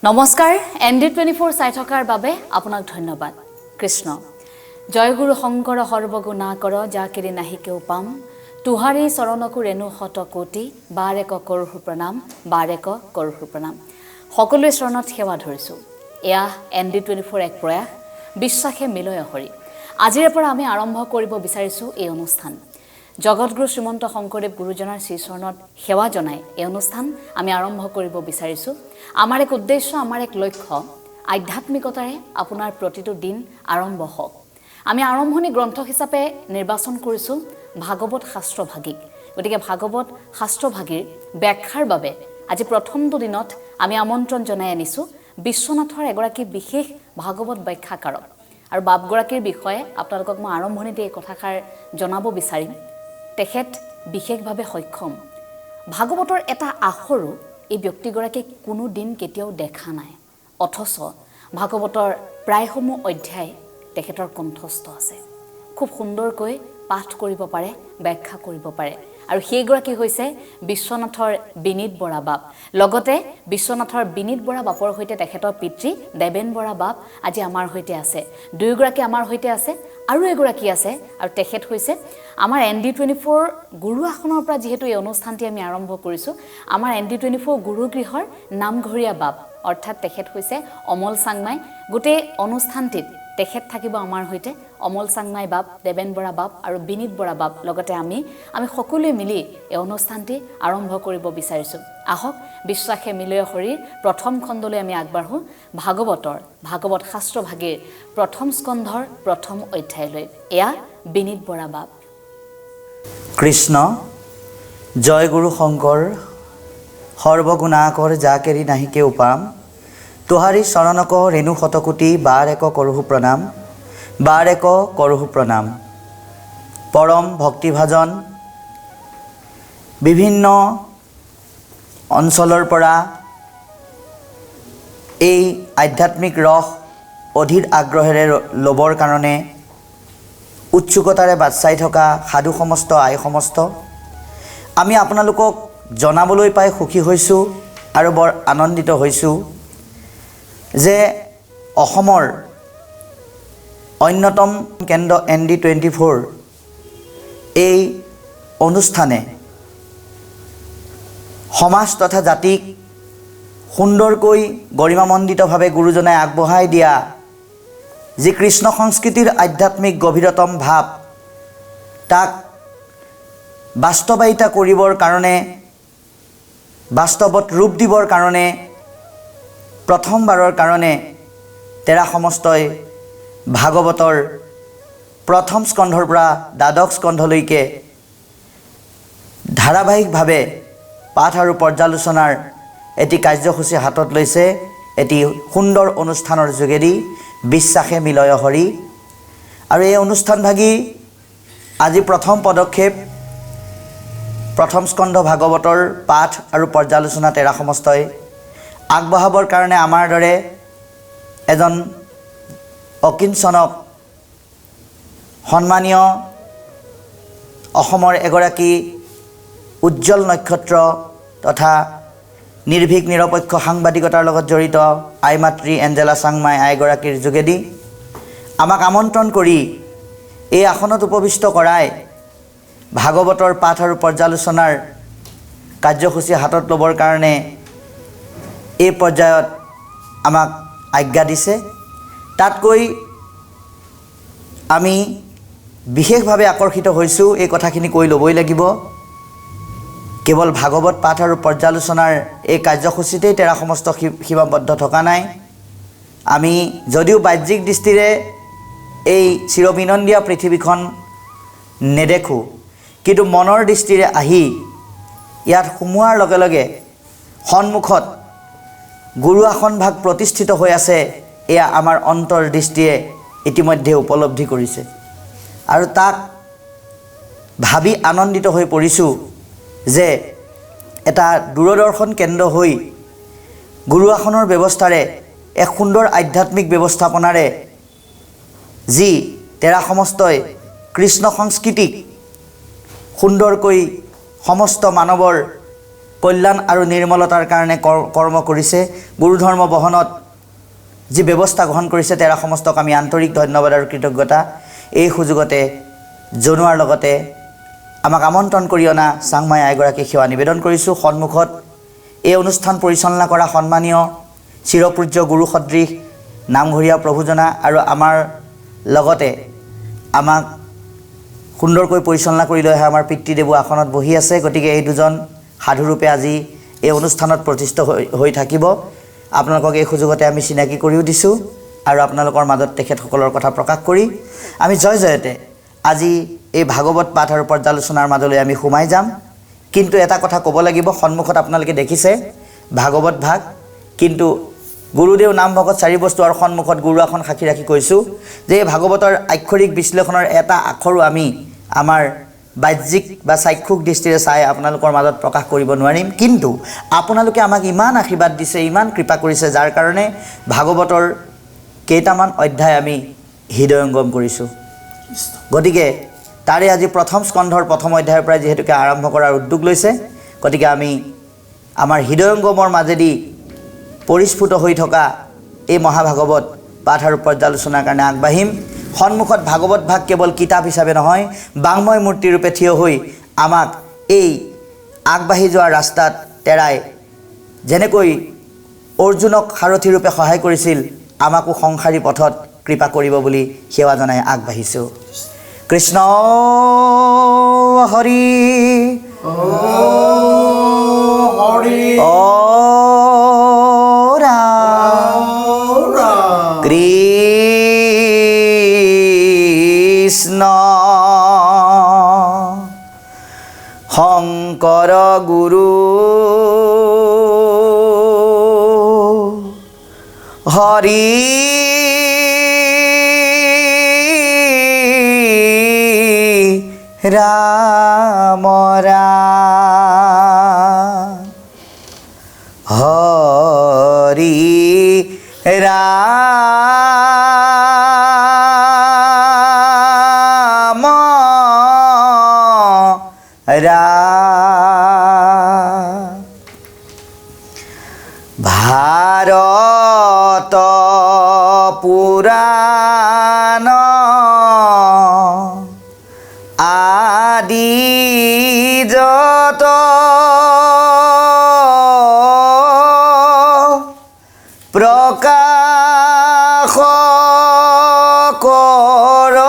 নমস্কাৰ ND24 চাই থকাৰ বাবে আপোনাক ধন্যবাদ। কৃষ্ণ জয়গুৰু শংকৰ সৰ্বগুণা কৰ যাকেৰি নাহি কেও পাম তুহাৰী চৰণকু ৰেণু শত কোটি বাৰেক কৰোহু প্ৰণাম বাৰেক কৰোহু প্ৰণাম। সকলোৱে চৰণত সেৱা ধৰিছো। এয়া ND24 এক প্ৰয়াস বিশ্বাসে মিলয় হৰি। আজিৰ পৰা আমি আৰম্ভ কৰিব বিচাৰিছো এই অনুষ্ঠান। জগতগুৰু শ্ৰীমন্ত শংকৰদেৱ গুৰুজনাৰ শ্ৰীচৰণত সেৱা জনাই এই অনুষ্ঠান আমি আৰম্ভ কৰিব বিচাৰিছো। আমাৰ এক উদ্দেশ্য, আমাৰ এক লক্ষ্য, আধ্যাত্মিকতাৰে আপোনাৰ প্ৰতিটো দিন আৰম্ভ হওক। আমি আৰম্ভণি গ্ৰন্থ হিচাপে নিৰ্বাচন কৰিছো ভাগৱত শাস্ত্ৰভাগিক। গতিকে ভাগৱত শাস্ত্ৰভাগীৰ ব্যাখ্যাৰ বাবে আজি প্ৰথমটো দিনত আমি আমন্ত্ৰণ জনাই আনিছো বিশ্বনাথৰ এগৰাকী বিশেষ ভাগৱত ব্যাখ্যাকাৰক। আৰু বাপগৰাকীৰ বিষয়ে আপোনালোকক মই আৰম্ভণিতে এই কথাষাৰ জনাব বিচাৰিম। তেখেত বিশেষভাৱে সক্ষম। ভাগৱতৰ এটা আখৰো এই ব্যক্তিগৰাকীক কোনো দিন কেতিয়াও দেখা নাই, অথচ ভাগৱতৰ প্ৰায়সমূহ অধ্যায় তেখেতৰ কণ্ঠস্থ আছে। খুব সুন্দৰকৈ পাঠ কৰিব পাৰে, ব্যাখ্যা কৰিব পাৰে। আৰু সেইগৰাকী হৈছে বিশ্বনাথৰ বিনীত বৰা বাপ। লগতে বিশ্বনাথৰ বিনীত বৰা বাপৰ সৈতে তেখেতৰ পিতৃ দেবেন বৰা বাপ আজি আমাৰ সৈতে আছে। দুয়োগৰাকী আমাৰ সৈতে আছে, আৰু এগৰাকী আছে, আৰু তেখেত হৈছে আমাৰ ND24 গুৰু আসনৰ পৰা যিহেতু এই অনুষ্ঠানটি আমি আৰম্ভ কৰিছোঁ, আমাৰ ND24 গুৰুগৃহৰ নামঘৰীয়া বাপ, অৰ্থাৎ তেখেত হৈছে অমল চাংমাই। গোটেই অনুষ্ঠানটিত তেখেত থাকিব আমাৰ সৈতে। অমল চাংমাই বাপ, দেবেন বৰা বাপ আৰু বিনীত বৰা বাপ, লগতে আমি সকলোৱে মিলি এই অনুষ্ঠানটি আৰম্ভ কৰিব বিচাৰিছোঁ। আহক বিশ্বাসে মিলয় হৰিৰ প্ৰথম খণ্ডলৈ আমি আগবাঢ়োঁ ভাগৱত শাস্ত্ৰভাগীৰ প্ৰথম স্কন্ধৰ প্ৰথম অধ্যায়লৈ। এয়া বিনীত বৰা বাপ। কৃষ্ণ জয় গুৰু শংকৰ সৰ্বগুণাকৰ যাকেৰি নাহি কেও পাম তুহাৰী চৰণক ৰেণু শতকোটি বাৰেক কৰোহু প্ৰণাম বাৰেক কৰোহু প্ৰণাম। পৰম ভক্তিভাজন বিভিন্ন অঞ্চলৰ পৰা এই আধ্যাত্মিক ৰস অধীৰ আগ্ৰহেৰে ল'বৰ কাৰণে উৎসুকতাৰে বাট চাই থকা সাধু সমস্ত আই সমস্ত আমি আপোনালোকক জনাবলৈ পাই সুখী হৈছোঁ আৰু বৰ আনন্দিত হৈছোঁ যে অসমৰ অন্যতম কেন্দ্ৰ ND24 এই অনুষ্ঠানে সমাজ তথা জাতিক সুন্দৰকৈ গৰিমামণ্ডিতভাৱে গুৰুজনাই আগবঢ়াই দিয়া যি কৃষ্ণ সংস্কৃতিৰ আধ্যাত্মিক গভীৰতম ভাৱ, তাক বাস্তৱায়িতা কৰিবৰ কাৰণে, বাস্তৱত ৰূপ দিবৰ কাৰণে প্ৰথমবাৰৰ কাৰণে তেৰা সমস্তই ভাগৱতৰ প্ৰথম স্কন্ধৰ পৰা দ্বাদশ স্কন্ধলৈকে ধাৰাবাহিকভাৱে পাঠ আৰু পৰ্যালোচনাৰ এটি কাৰ্যসূচী হাতত লৈছে। এটি সুন্দৰ অনুষ্ঠানৰ যোগেদি বিশ্বাসে মিলয় হৰি। আৰু এই অনুষ্ঠানভাগী আজি প্ৰথম পদক্ষেপ প্ৰথম স্কন্ধ ভাগৱতৰ পাঠ আৰু পৰ্যালোচনা তেৰা সমস্তই আগবঢ়াবৰ কাৰণে আমাৰ দৰে এজন অকিঞ্চনক সন্মানীয় অসমৰ এগৰাকী উজ্জ্বল নক্ষত্ৰ তথা নিৰ্ভীক নিৰপেক্ষ সাংবাদিকতাৰ লগত জড়িত আই মাতৃ এঞ্জেলা চাংমাই আইগৰাকীৰ যোগেদি আমাক আমন্ত্ৰণ কৰি এই আসনত উপবিষ্ট কৰাই ভাগৱতৰ পাঠ আৰু পৰ্যালোচনাৰ কাৰ্যসূচী হাতত ল'বৰ কাৰণে এই পৰ্যায়ত আমাক আজ্ঞা দিছে। তাতকৈ আমি বিশেষভাৱে আকৰ্ষিত হৈছোঁ, এই কথাখিনি কৈ ল'বই লাগিব। কেৱল ভাগৱত পাঠ আৰু পৰ্যালোচনাৰ এই কাৰ্যসূচীতেই তেৰা সমস্ত সীমাবদ্ধ থকা নাই। আমি যদিও বাহ্যিক দৃষ্টিৰে এই চিৰবিনন্দীয়া পৃথিৱীখন নেদেখোঁ, কিন্তু মনৰ দৃষ্টিৰে আহি ইয়াত সোমোৱাৰ লগে লগে সন্মুখত গুৰু আসন ভাগ প্ৰতিষ্ঠিত হৈ আছে, এয়া আমাৰ অন্তৰ দৃষ্টিয়ে ইতিমধ্যে উপলব্ধি কৰিছে। আৰু তাক ভাবি আনন্দিত হৈ পৰিছোঁ যে এটা দূৰদৰ্শন কেন্দ্ৰ হৈ গুৰু আসনৰ ব্যৱস্থাৰে এক সুন্দৰ আধ্যাত্মিক ব্যৱস্থাপনাৰে যি তেৰা সমস্তই কৃষ্ণ সংস্কৃতিক সুন্দৰকৈ সমস্ত মানৱৰ কল্যাণ আৰু নিৰ্মলতাৰ কাৰণে কৰ্ম কৰিছে। গুৰু ধৰ্ম বহনত যি ব্যৱস্থা গ্ৰহণ কৰিছে তেৰা সমস্তক আমি আন্তৰিক ধন্যবাদ আৰু কৃতজ্ঞতা এই সুযোগতে জনোৱাৰ লগতে আমাক আমন্ত্ৰণ কৰি অনা চাংমাই আইগৰাকী সেৱা নিবেদন কৰিছোঁ। সন্মুখত এই অনুষ্ঠান পৰিচালনা কৰা সন্মানীয় চিৰপূজ্য গুৰু সদৃশ নামঘৰীয়া প্ৰভুজনা আৰু আমাৰ লগতে আমাক সুন্দৰকৈ পৰিচালনা কৰি লৈ অহা আমাৰ পিতৃদেৱো আসনত বহি আছে। গতিকে এই দুজন সাধুৰূপে আজি এই অনুষ্ঠানত প্ৰতিষ্ঠিত হৈ থাকিব। আপোনালোকক এই সুযোগতে আমি চিনাকি কৰিও দিছোঁ আৰু আপোনালোকৰ মাজত তেখেতসকলৰ কথা প্ৰকাশ কৰি আমি জয়তে আজি এই ভাগৱত পাঠ আৰু পৰ্যালোচনাৰ মাজলৈ আমি সোমাই যাম। কিন্তু এটা কথা ক'ব লাগিব, সন্মুখত আপোনালোকে দেখিছে ভাগৱত ভাগ, কিন্তু গুৰুদেৱ নাম ভকত চাৰি বস্তু আৰু সন্মুখত গুৰু আসন সাক্ষী ৰাখি কৈছোঁ যে এই ভাগৱতৰ আক্ষৰিক বিশ্লেষণৰ এটা আখৰো আমি আমাৰ বাহ্যিক বা চাক্ষুক দৃষ্টিৰে চাই আপোনালোকৰ মাজত প্ৰকাশ কৰিব নোৱাৰিম। কিন্তু আপোনালোকে আমাক ইমান আশীৰ্বাদ দিছে, ইমান কৃপা কৰিছে, যাৰ কাৰণে ভাগৱতৰ কেইটামান অধ্যায় আমি হৃদয়ংগম কৰিছোঁ। গতিকে তাৰে আজি প্ৰথম স্কন্ধৰ প্ৰথম অধ্যায়ৰ পৰাই যিহেতুকে আৰম্ভ কৰাৰ উদ্যোগ লৈছে, গতিকে আমি আমাৰ হৃদয়ংগমৰ মাজেদি পৰিস্ফুট হৈ থকা এই মহাভাগৱত পাঠ আৰু পৰ্যালোচনাৰ কাৰণে আগবাঢ়িম। সন্মুখত ভাগৱত ভাগ কেৱল কিতাপ হিচাপে নহয়, বাংময় মূৰ্তিৰূপে থিয় হৈ আমাক এই আগবাঢ়ি যোৱা ৰাস্তাত তেৰাই যেনেকৈ অৰ্জুনক সাৰথীৰূপে সহায় কৰিছিল, আমাকো সংসাৰী পথত কৃপা কৰিব বুলি সেৱা জনাই আগবাঢ়িছোঁ। কৃষ্ণ হৰি অ কৃষ্ণ শংকৰ গুৰু হৰি ৰাম ৰাম হৰি ৰাম ৰাম। ভাৰত পুৰাণ আদি যত প্ৰকাশ কৰয়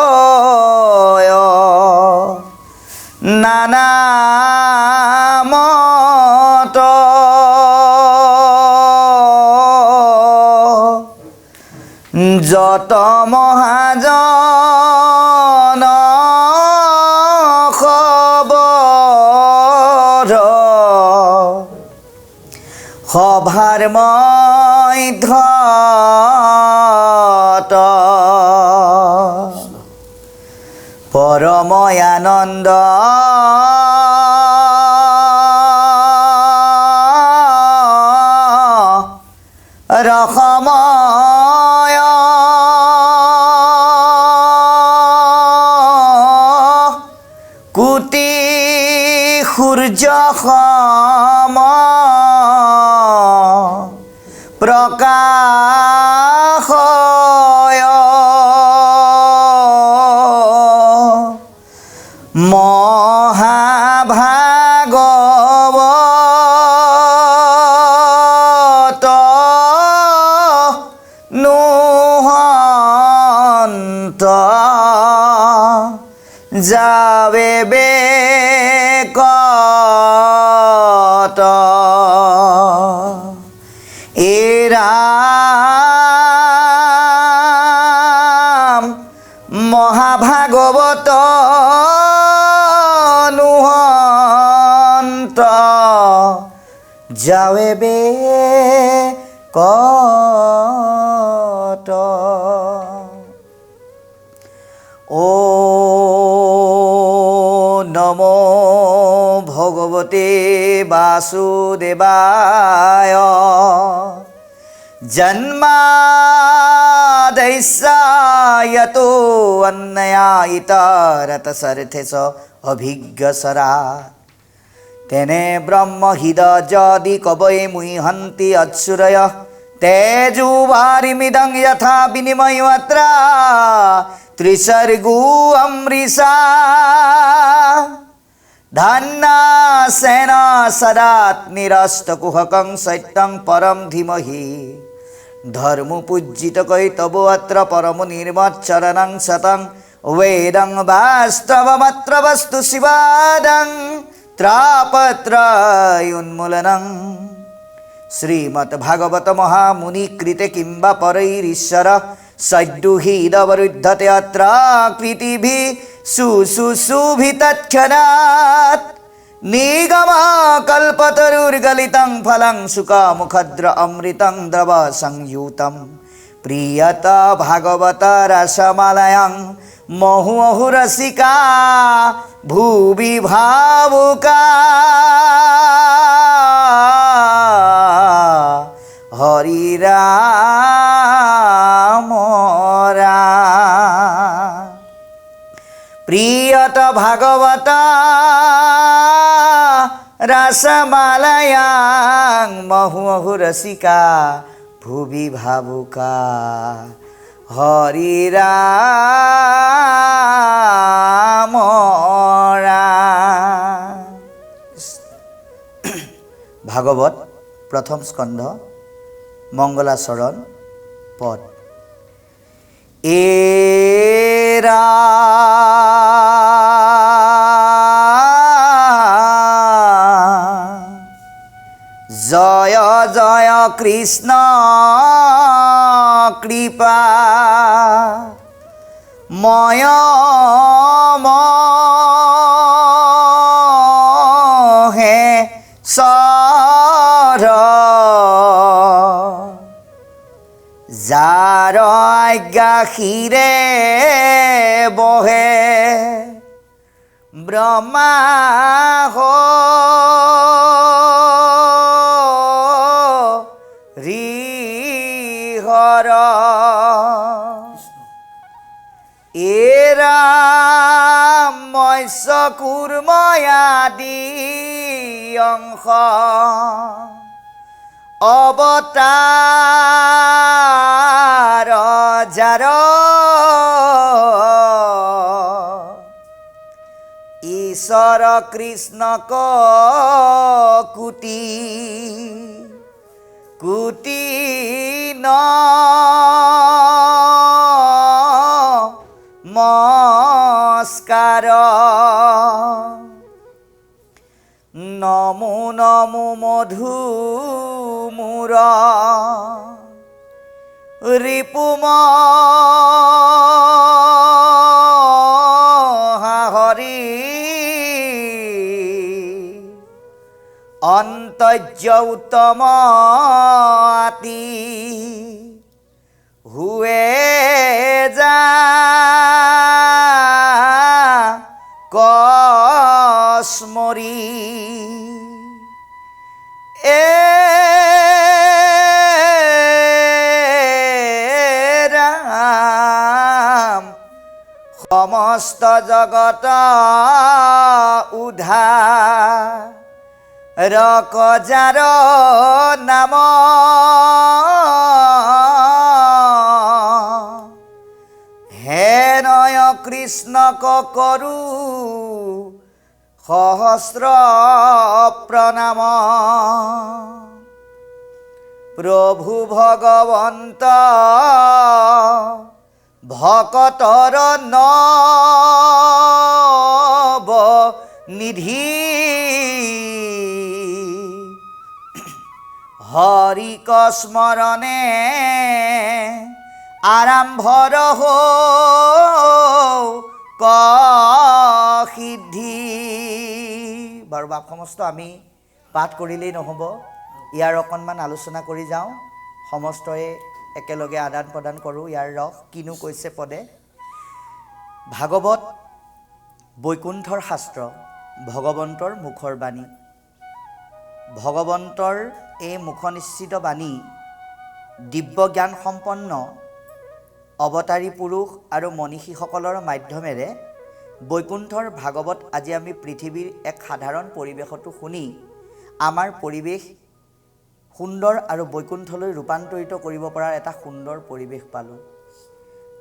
নানা মত যত মহাজন খবৰ সভাৰ মধ্যত পৰময়ানন্দ ৰসময় কোটি সূৰ্য সম প্ৰকাশয় মহাভাগৱত নুহন্ত যাবে বেকত এৰাম মহাভাগৱত নুহন্ত যাবে বেকত। ও নমো ভগৱতে বাসুদেৱায় জন্মাদৈস্যায়তো অন্নয়া ইতৰতসৰ্থেষ অভিজ্ঞসৰা তেনে ব্ৰহ্মহিদ যদি কবৈ মুহন্তি অচ্ছুৰয় তেজুবাৰিমিদং যথা বিনিময় মাত্ৰা ত্ৰিসৰ্গু অমৃষা ধন্না সেনা সদাত নিরস্তকুহকং সত্যং পরম ধীমহি ধর্ম পূজিত কৈ তব অত্র পরম নির্মত চরণং শতং वेदं वास्तवमत्र वस्तु शिवादं त्रापत्रयोन्मूलनं श्रीमद्भागवत महामुनि कृते किंबा परैरीश्वर सद्दुहिदवरुद्धते अत्र कृतिभिः सुभितत्क्षणात् निगमा कल्पतरुर्गलितं फलं सुखमुखद्र अमृतं द्रव संयुतं प्रियत भागवत रसमालयं महुअहु रसिका भुवि भावुका हरि राम राम प्रियत भागवत रसमालयं महुअहु रसिका भुवि भावुका हरि राम राम। भागवत प्रथम स्कंध मंगलाचरण पद एरा जय जय कृष्ण कृपा मय मोहे सर जार गाखिरे बहे ब्रह्मा हो हर एरा मत्स्य कूर्मयादि अंश अवतार जार ईश्वर कृष्ण को कुटी कुटी नमस्कार नमो नमो मधु मुर रिपुम हरि अंतर्य उत्तम आति हुए जा कस्मरी राम समस्त जगत उद्धार रकजार नाम हे नय कृष्ण को करु सहस्र प्रणाम प्रभु भगवंत भकतर नव निधि हरि का स्मरणे आरम्भर हो सिद्धि बार बाप समस्त आमी पाठ करिलेই নহব ইয়াৰ অকণমান আলোচনা কৰি যাওঁ সমস্তয়ে একেলগে আদান প্ৰদান কৰোঁ ইয়াৰ ৰস কিনো কৈছে পদে ভাগৱত বৈকুণ্ঠৰ শাস্ত্ৰ ভগৱন্তৰ মুখৰ বাণী ভগৱন্তৰ এই মুখনিশ্চিত বাণী দিব্য জ্ঞান সম্পন্ন অৱতাৰী পুৰুষ আৰু মনীষীসকলৰ মাধ্যমেৰে বৈকুণ্ঠৰ ভাগৱত আজি আমি পৃথিৱীৰ এক সাধাৰণ পৰিৱেশতো শুনি আমাৰ পৰিৱেশ সুন্দৰ আৰু বৈকুণ্ঠলৈ ৰূপান্তৰিত কৰিব পৰাৰ এটা সুন্দৰ পৰিৱেশ পালোঁ।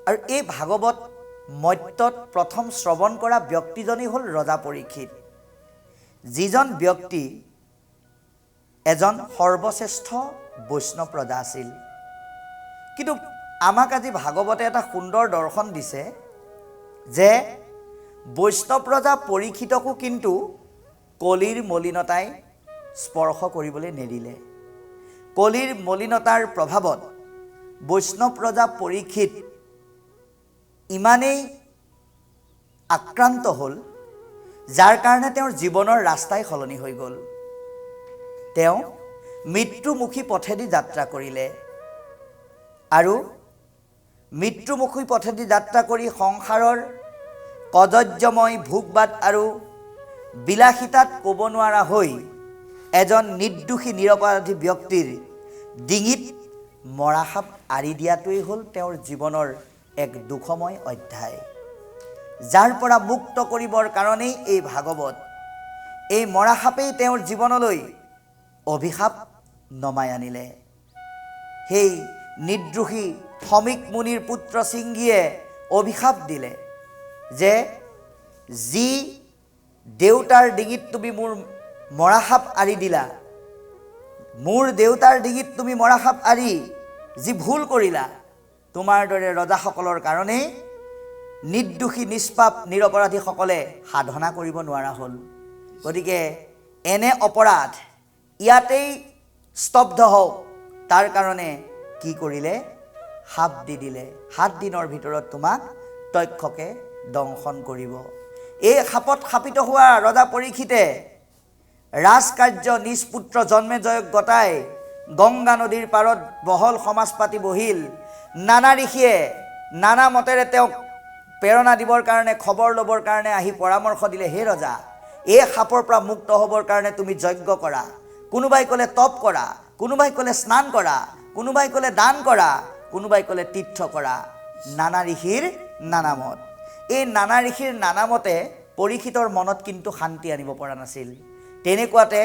আৰু এই ভাগৱত মত্যত প্ৰথম শ্ৰৱণ কৰা ব্যক্তিজনেই হ'ল ৰজা পৰীক্ষিত, যিজন ব্যক্তি এজন সৰ্বশ্ৰেষ্ঠ বৈষ্ণৱ ৰজা আছিল। কিন্তু আমাক আজি ভাগৱতে এটা সুন্দৰ দৰ্শন দিছে যে বৈষ্ণৱ ৰজা পৰীক্ষিতকো কিন্তু কলিৰ মলিনতাই স্পৰ্শ কৰিবলৈ নেৰিলে। কলিৰ মলিনতাৰ প্ৰভাৱত বৈষ্ণৱ ৰজা পৰীক্ষিত ইমানেই আক্ৰান্ত হ'ল, যাৰ কাৰণে তেওঁৰ জীৱনৰ ৰাস্তাই সলনি হৈ গ'ল। তেওঁ মৃত্যুমুখী পথেদি যাত্ৰা কৰিলে আৰু মৃত্যুমুখী পথেদি যাত্ৰা কৰি সংসাৰৰ কদৰ্যময় ভোগবাদ আৰু বিলাসিতাত ক'ব নোৱাৰা হৈ এজন নিৰ্দোষী নিৰপৰাধী ব্যক্তিৰ ডিঙিত মৰাসাপ আঁৰি দিয়াটোৱেই হ'ল তেওঁৰ জীৱনৰ এক দুখময় অধ্যায়, যাৰ পৰা মুক্ত কৰিবৰ কাৰণেই এই ভাগৱত। এই মৰাসাপেই তেওঁৰ জীৱনলৈ অভিশাপ নমাই আনিলে। সেই নিৰ্দোষী সমীক মুনিৰ পুত্ৰ সিংহীয়ে অভিশাপ দিলে যে যি দেউতাৰ ডিঙিত তুমি মোৰ মৰাসাপ আঁৰি দিলা, মোৰ দেউতাৰ ডিঙিত তুমি মৰাসাপ আঁৰি যি ভুল কৰিলা, তোমাৰ দৰে ৰজাসকলৰ কাৰণেই নিৰ্দোষী নিষ্পাপ নিৰপৰাধীসকলে সাধনা কৰিব নোৱাৰা হ'ল। গতিকে এনে অপৰাধ ইয়াতেই স্তব্ধ হওক, তাৰ কাৰণে কি কৰিলে? সাপ দি দিলে। 7 দিনৰ ভিতৰত তোমাক তক্ষকে দংশন কৰিব। এই সাপত শাপিত হোৱা ৰজা পৰীক্ষিতে ৰাজকাৰ্য নিজ পুত্ৰ জন্মেজয়ক গতাই গংগা নদীৰ পাৰত বহল সমাজ পাতি বহিল। নানা ঋষিয়ে নানা মতেৰে তেওঁক প্ৰেৰণা দিবৰ কাৰণে, খবৰ ল'বৰ কাৰণে আহি পৰামৰ্শ দিলে, হে ৰজা, এই সাপৰ পৰা মুক্ত হ'বৰ কাৰণে তুমি যজ্ঞ কৰা, কোনোবাই ক'লে তপ কৰা, কোনোবাই ক'লে স্নান কৰা, কোনোবাই ক'লে দান কৰা, কোনোবাই ক'লে তীৰ্থ কৰা। নানা ঋষিৰ নানা মত। এই নানা ঋষিৰ নানা মতে পৰীক্ষিতৰ মনত কিন্তু শান্তি আনিব পৰা নাছিল। তেনেকুৱাতে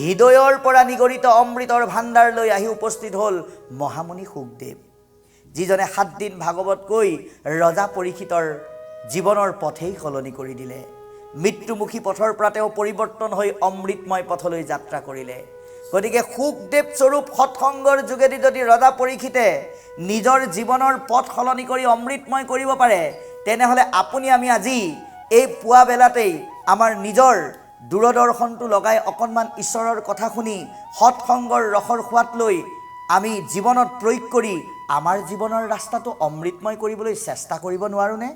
হৃদয়ৰ পৰা নিগৰিত অমৃতৰ ভাণ্ডাৰ লৈ আহি উপস্থিত হ'ল মহামুনি শুকদেৱ, যিজনে 7 দিন ভাগৱত কৈ ৰজা পৰীক্ষিতৰ জীৱনৰ পথেই সলনি কৰি দিলে। মৃত্যুমুখী পথৰ পৰা তেওঁ পৰিৱৰ্তন হৈ অমৃতময় পথলৈ যাত্ৰা কৰিলে। গতিকে শুকদেৱ স্বৰূপ সৎসংগৰ যোগেদি যদি ৰজা পৰীক্ষিতে নিজৰ জীৱনৰ পথ সলনি কৰি অমৃতময় কৰিব পাৰে, তেনেহ'লে আপুনি আমি আজি এই পুৱা বেলাতেই আমাৰ নিজৰ দূৰদৰ্শনটো লগাই অকণমান ঈশ্বৰৰ কথা শুনি সৎসংগৰ ৰসৰ সোৱাদ লৈ আমি জীৱনত প্ৰয়োগ কৰি আমাৰ জীৱনৰ ৰাস্তাটো অমৃতময় কৰিবলৈ চেষ্টা কৰিব নোৱাৰোঁনে?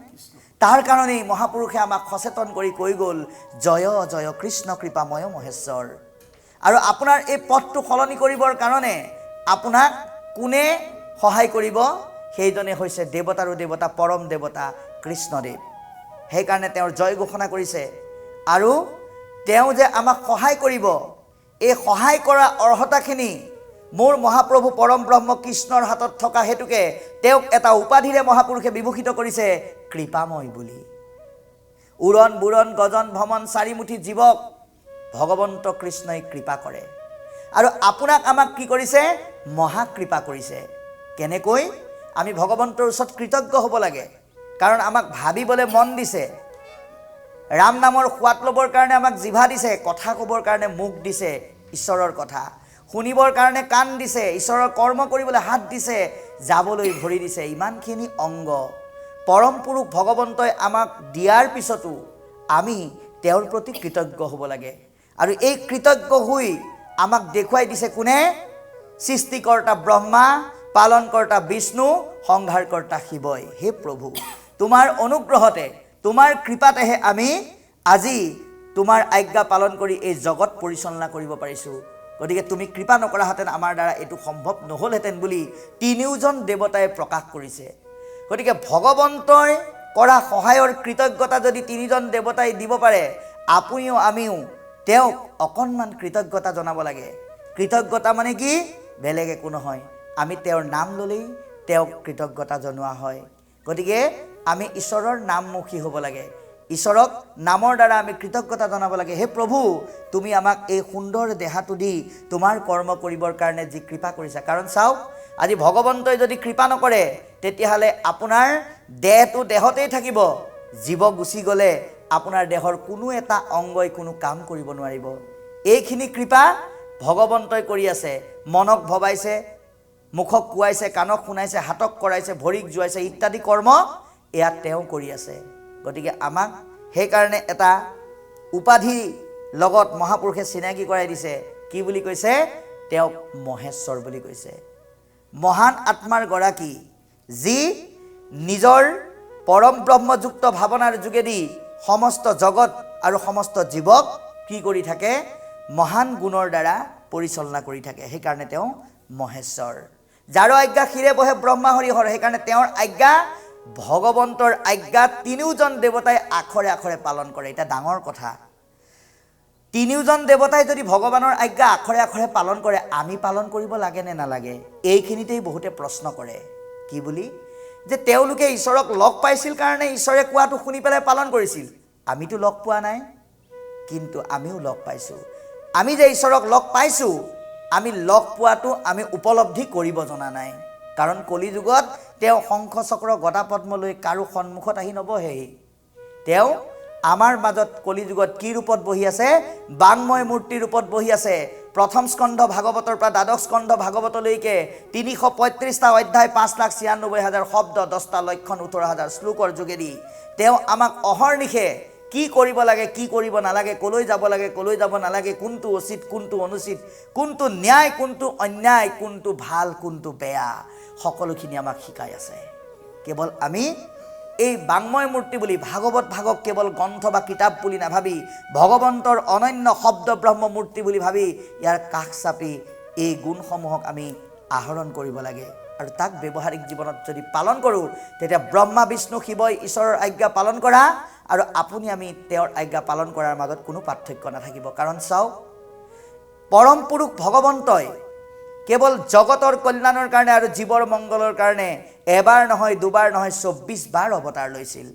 তাৰ কাৰণেই মহাপুৰুষে আমাক সচেতন কৰি কৈ গ'ল, জয় জয় কৃষ্ণ কৃপাময় মহেশ্বৰ। আৰু আপোনাৰ এই পথটো সলনি কৰিবৰ কাৰণে আপোনাক কোনে সহায় কৰিব? সেইজনে হৈছে দেৱতাৰো দেৱতা, পৰম দেৱতা কৃষ্ণদেৱ। সেইকাৰণে তেওঁৰ জয় ঘোষণা কৰিছে। আৰু তেওঁ যে আমাক সহায় কৰিব, এই সহায় কৰা অৰ্হতাখিনি মোৰ মহাপ্ৰভু পৰম ব্ৰহ্ম কৃষ্ণৰ হাতত থকা হেতুকে তেওঁক এটা উপাধিৰে মহাপুৰুষে বিভূষিত কৰিছে, কৃপাময় বুলি। উৰণ বুৰণ গজন ভ্ৰমণ চাৰিমুঠি জীৱক ভগৱন্ত কৃষ্ণই কৃপা কৰে। আৰু আপোনাক আমাক কি কৰিছে? মহাকৃপা কৰিছে। কেনেকৈ? আমি ভগৱন্তৰ ওচৰত কৃতজ্ঞ হ'ব লাগে, কাৰণ আমাক ভাবিবলৈ মন দিছে, ৰাম নামৰ সোৱাদ ল'বৰ কাৰণে আমাক জিভা দিছে, কথা ক'বৰ কাৰণে মুখ দিছে, ঈশ্বৰৰ কথা শুনিবৰ কাৰণে কাণ দিছে, ঈশ্বৰৰ কৰ্ম কৰিবলৈ হাত দিছে, যাবলৈ ভৰি দিছে। ইমানখিনি অংগ পৰম পুৰুষ ভগৱন্তই আমাক দিয়াৰ পিছতো আমি তেওঁৰ প্ৰতি কৃতজ্ঞ হ'ব লাগে। আৰু এই কৃতজ্ঞ হৈ আমাক দেখুৱাই দিছে কোনে? সৃষ্টিকৰ্তা ব্ৰহ্মা, পালনকৰ্তা বিষ্ণু, সংহাৰকৰ্তা শিৱই। হে প্ৰভু, তোমাৰ অনুগ্ৰহতে, তোমাৰ কৃপাতেহে আমি আজি তোমাৰ আজ্ঞা পালন কৰি এই জগত পৰিচালনা কৰিব পাৰিছোঁ। গতিকে তুমি কৃপা নকৰাহেঁতেন আমাৰ দ্বাৰা এইটো সম্ভৱ নহ'লহেঁতেন বুলি তিনিওজন দেৱতাই প্ৰকাশ কৰিছে। গতিকে ভগৱন্তই কৰা সহায়ৰ কৃতজ্ঞতা যদি তিনিজন দেৱতাই দিব পাৰে, আপুনিও আমিও তেওঁক অকণমান কৃতজ্ঞতা জনাব লাগে। কৃতজ্ঞতা মানে কি? বেলেগ একো নহয়, আমি তেওঁৰ নাম ল'লেই তেওঁক কৃতজ্ঞতা জনোৱা হয়। গতিকে আমি ঈশ্বৰৰ নামমুখী হ'ব লাগে। ঈশ্বৰক নামৰ দ্বাৰা আমি কৃতজ্ঞতা জনাব লাগে। হে প্ৰভু, তুমি আমাক এই সুন্দৰ দেহাটো দি তোমাৰ কৰ্ম কৰিবৰ কাৰণে যি কৃপা কৰিছা। কাৰণ চাওক, আজি ভগৱন্তই যদি কৃপা নকৰে তেতিয়াহ'লে আপোনাৰ দেহটো দেহতেই থাকিব, জীৱ গুচি গ'লে আপোনাৰ দেহৰ কোনো এটা অংগই কোনো কাম কৰিব নোৱাৰিব। এইখিনি কৃপা ভগৱন্তই কৰি আছে। মনক ভবাইছে, মুখক কোৱাইছে, কাণক শুনাইছে, হাতক কৰাইছে, ভৰিক জোৱাইছে ইত্যাদি কৰ্ম এয়া তেওঁ কৰি আছে। গতিকে আমাক সেইকাৰণে এটা উপাধি লগত মহাপুৰুষে চিনাকি কৰাই দিছে। কি বুলি কৈছে? তেওঁক মহেশ্বৰ বুলি কৈছে। মহান আত্মাৰ গৰাকী, যি নিজৰ পৰম ব্ৰহ্মযুক্ত ভাৱনাৰ যোগেদি সমস্ত জগত আৰু সমস্ত জীৱক কি কৰি থাকে? মহান গুণৰ দ্বাৰা পৰিচালনা কৰি থাকে। সেইকাৰণে তেওঁ মহেশ্বৰ। যাৰ আজ্ঞা শিৰে বহে ব্ৰহ্মা হৰি হৰ। সেইকাৰণে তেওঁৰ আজ্ঞা, ভগৱন্তৰ আজ্ঞা তিনিওজন দেৱতাই আখৰে আখৰে পালন কৰে। এটা ডাঙৰ কথা। তিনিওজন দেৱতাই যদি ভগৱানৰ আজ্ঞা আখৰে আখৰে পালন কৰে, আমি পালন কৰিব লাগে নে নালাগে? এইখিনিতেই বহুতে প্ৰশ্ন কৰে। কি বুলি? যে তেওঁলোকে ঈশ্বৰক লগ পাইছিল কাৰণে ঈশ্বৰে কোৱাটো শুনি পেলাই পালন কৰিছিল। আমিতো লগ পোৱা নাই, কিন্তু আমিও লগ পাইছোঁ। আমি যে ঈশ্বৰক লগ পাইছোঁ, আমি লগ পোৱাটো আমি উপলব্ধি কৰিব জনা নাই। কাৰণ কলিযুগত তেওঁ শংখ চক্ৰ গদা পদ্ম লৈ কাৰো সন্মুখত আহি নবহেই। তেওঁ আমাৰ মাজত কলিযুগত কি ৰূপত বহি আছে? বাংময় মূৰ্তি ৰূপত বহি আছে। প্ৰথম স্কন্ধ ভাগৱতৰ পৰা দ্বাদশ স্কন্ধ ভাগৱতলৈকে ৩৩৫টা অধ্যায়, ৫,৯৬,০০০ শব্দ, 10টা লক্ষণ, ১৮,০০০ শ্লোকৰ যোগেদি তেওঁ আমাক অহৰ্নিশে কি কৰিব লাগে, কি কৰিব নালাগে, ক'লৈ যাব লাগে, ক'লৈ যাব নালাগে, কোনটো উচিত, কোনটো অনুচিত, কোনটো ন্যায়, কোনটো অন্যায়, কোনটো ভাল, কোনটো বেয়া, সকলোখিনি আমাক শিকাই আছে। কেৱল আমি এই বাংময় মূৰ্তি বুলি ভাগৱত ভাগক কেৱল গ্ৰন্থ বা কিতাপ বুলি নাভাবি, ভগৱন্তৰ অনন্য শব্দ ব্ৰহ্ম মূৰ্তি বুলি ভাবি ইয়াৰ কাষ চাপি এই গুণসমূহক আমি আহৰণ কৰিব লাগে। আৰু তাক ব্যৱহাৰিক জীৱনত যদি পালন কৰোঁ, তেতিয়া ব্ৰহ্মা বিষ্ণু শিৱই ঈশ্বৰৰ আজ্ঞা পালন কৰা আৰু আপুনি আমি তেওঁৰ আজ্ঞা পালন কৰাৰ মাজত কোনো পাৰ্থক্য নাথাকিব। কাৰণ চাওক, পৰম পুৰুষ ভগৱন্তই কেৱল জগতৰ কল্যাণৰ কাৰণে আৰু জীৱৰ মংগলৰ কাৰণে এবাৰ নহয়, দুবাৰ নহয়, ২৪ বাৰ অৱতাৰ লৈছিল।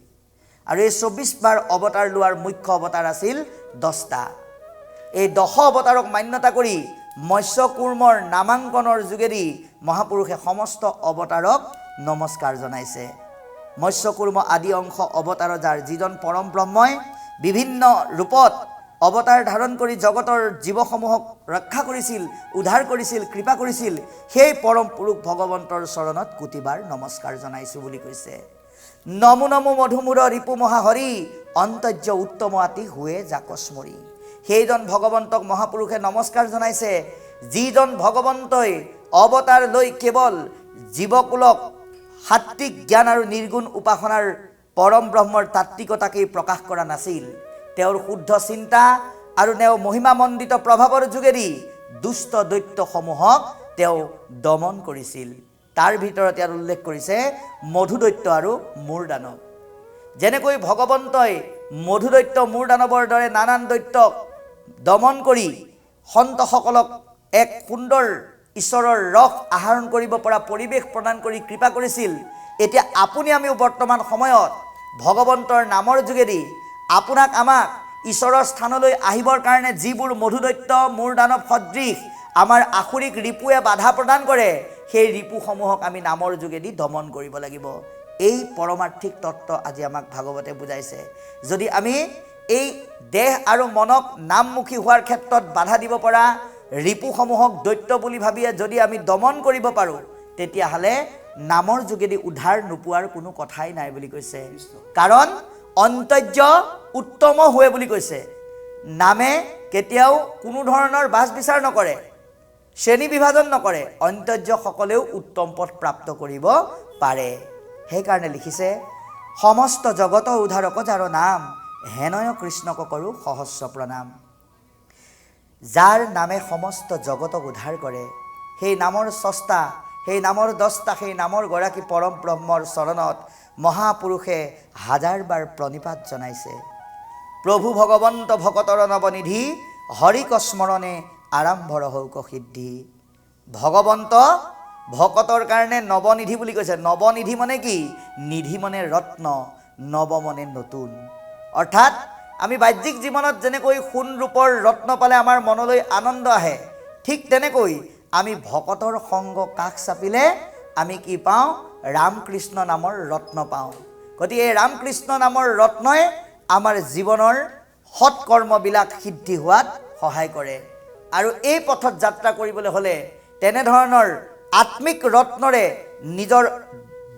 আৰু এই ২৪ বাৰ অৱতাৰ লোৱাৰ মুখ্য অৱতাৰ আছিল 10টা। এই 10 অৱতাৰক মান্যতা কৰি মৎস্য কুৰ্মৰ নামাংকনৰ যোগেদি মহাপুৰুষে সমস্ত অৱতাৰক নমস্কাৰ জনাইছে। মৎস্য কুৰ্ম আদি অংশ অৱতাৰ যাৰ, যিজন পৰম ব্ৰহ্মই বিভিন্ন ৰূপত অৱতাৰ ধাৰণ কৰি জগতৰ জীৱসমূহক ৰক্ষা কৰিছিল, উদ্ধাৰ কৰিছিল, কৃপা কৰিছিল, সেই পৰম পুৰুষ ভগৱন্তৰ চৰণত কোটিবাৰ নমস্কাৰ জনাইছোঁ বুলি কৈছে। নমো নমো মধুমূৰ ৰিপু মহাহৰি, অন্তৰ্য উত্তম আতি হুৱে জাকস্মৰি। সেইজন ভগৱন্তক মহাপুৰুষে নমস্কাৰ জনাইছে, যিজন ভগৱন্তই অৱতাৰ লৈ কেৱল জীৱকুলক সাত্বিক জ্ঞান আৰু নিৰ্গুণ উপাসনাৰ পৰম ব্ৰহ্মৰ তাত্ত্বিকতাকেই প্ৰকাশ কৰা নাছিল। তেওঁৰ শুদ্ধ চিন্তা আৰু তেওঁ মহিমামণ্ডিত প্ৰভাৱৰ যোগেদি দুষ্ট দৈত্যসমূহক তেওঁ দমন কৰিছিল। তাৰ ভিতৰত ইয়াত উল্লেখ কৰিছে মধু দৈত্য আৰু মূৰ দানৱ। যেনেকৈ ভগৱন্তই মধু দৈত্য, মূৰ দানৱৰ দৰে নানান দৈত্যক দমন কৰি সন্তসকলক এক সুন্দৰ ঈশ্বৰৰ ৰস আহৰণ কৰিব পৰা পৰিৱেশ প্ৰদান কৰি কৃপা কৰিছিল, এতিয়া আপুনি আমিও বৰ্তমান সময়ত ভগৱন্তৰ নামৰ যোগেদি আপোনাক আমাক ঈশ্বৰৰ স্থানলৈ আহিবৰ কাৰণে যিবোৰ মধু দৈত্য, মূৰ দানৱ সদৃশ আমাৰ আসুৰিক ৰিপুৱে বাধা প্ৰদান কৰে, সেই ৰিপুসমূহক আমি নামৰ যোগেদি দমন কৰিব লাগিব। এই পৰমাৰ্থিক তত্ত্ব আজি আমাক ভাগৱতে বুজাইছে। যদি আমি এই দেহ আৰু মনক নামমুখী হোৱাৰ ক্ষেত্ৰত বাধা দিব পৰা ৰিপুসমূহক দৈত্য বুলি ভাবিয়ে যদি আমি দমন কৰিব পাৰোঁ, তেতিয়াহ'লে নামৰ যোগেদি উদ্ধাৰ নোপোৱাৰ কোনো কথাই নাই বুলি কৈছে। কাৰণ অন্তৰ্য উত্তম হোৱে বুলি কৈছে। নামে কেতিয়াও কোনো ধৰণৰ বাছ বিচাৰ নকৰে, শ্ৰেণী বিভাজন নকৰে, অন্তৰ্য সকলেও উত্তম পথ প্ৰাপ্ত কৰিব পাৰে। সেইকাৰণে লিখিছে, সমস্ত জগত উদ্ধাৰক যাৰ নাম, হেনয় কৃষ্ণক কৰোঁ সহস্ৰ প্ৰণাম। যাৰ নামে সমস্ত জগতক উদ্ধাৰ কৰে, সেই নামৰ স্ৰষ্টা, সেই নামৰ দ্ৰষ্টা, সেই নামৰ গৰাকী পৰম ব্ৰহ্মৰ চৰণত মহাপুৰুষে হাজাৰবাৰ প্ৰণিপাত জনাইছে। প্ৰভু ভগৱন্ত ভকতৰ নৱনিধি, হৰিক স্মৰণে আৰম্ভ ৰহৌক সিদ্ধি। ভগৱন্ত ভকতৰ কাৰণে নৱনিধি বুলি কৈছে। নৱনিধি মানে কি? নিধি মানে ৰত্ন, নৱ মানে নতুন। অৰ্থাৎ আমি বাহ্যিক জীৱনত যেনেকৈ সোণ ৰূপৰ ৰত্ন পালে আমাৰ মনলৈ আনন্দ আহে, ঠিক তেনেকৈ আমি ভকতৰ সংগ কাষ চাপিলে আমি কি পাওঁ? ৰামকৃষ্ণ নামৰ ৰত্ন পাওঁ। গতিকে এই ৰামকৃষ্ণ নামৰ ৰত্নই আমাৰ জীৱনৰ সৎকৰ্মবিলাক সিদ্ধি হোৱাত সহায় কৰে। আৰু এই পথত যাত্ৰা কৰিবলৈ হ'লে তেনেধৰণৰ আত্মিক ৰত্নৰে নিজৰ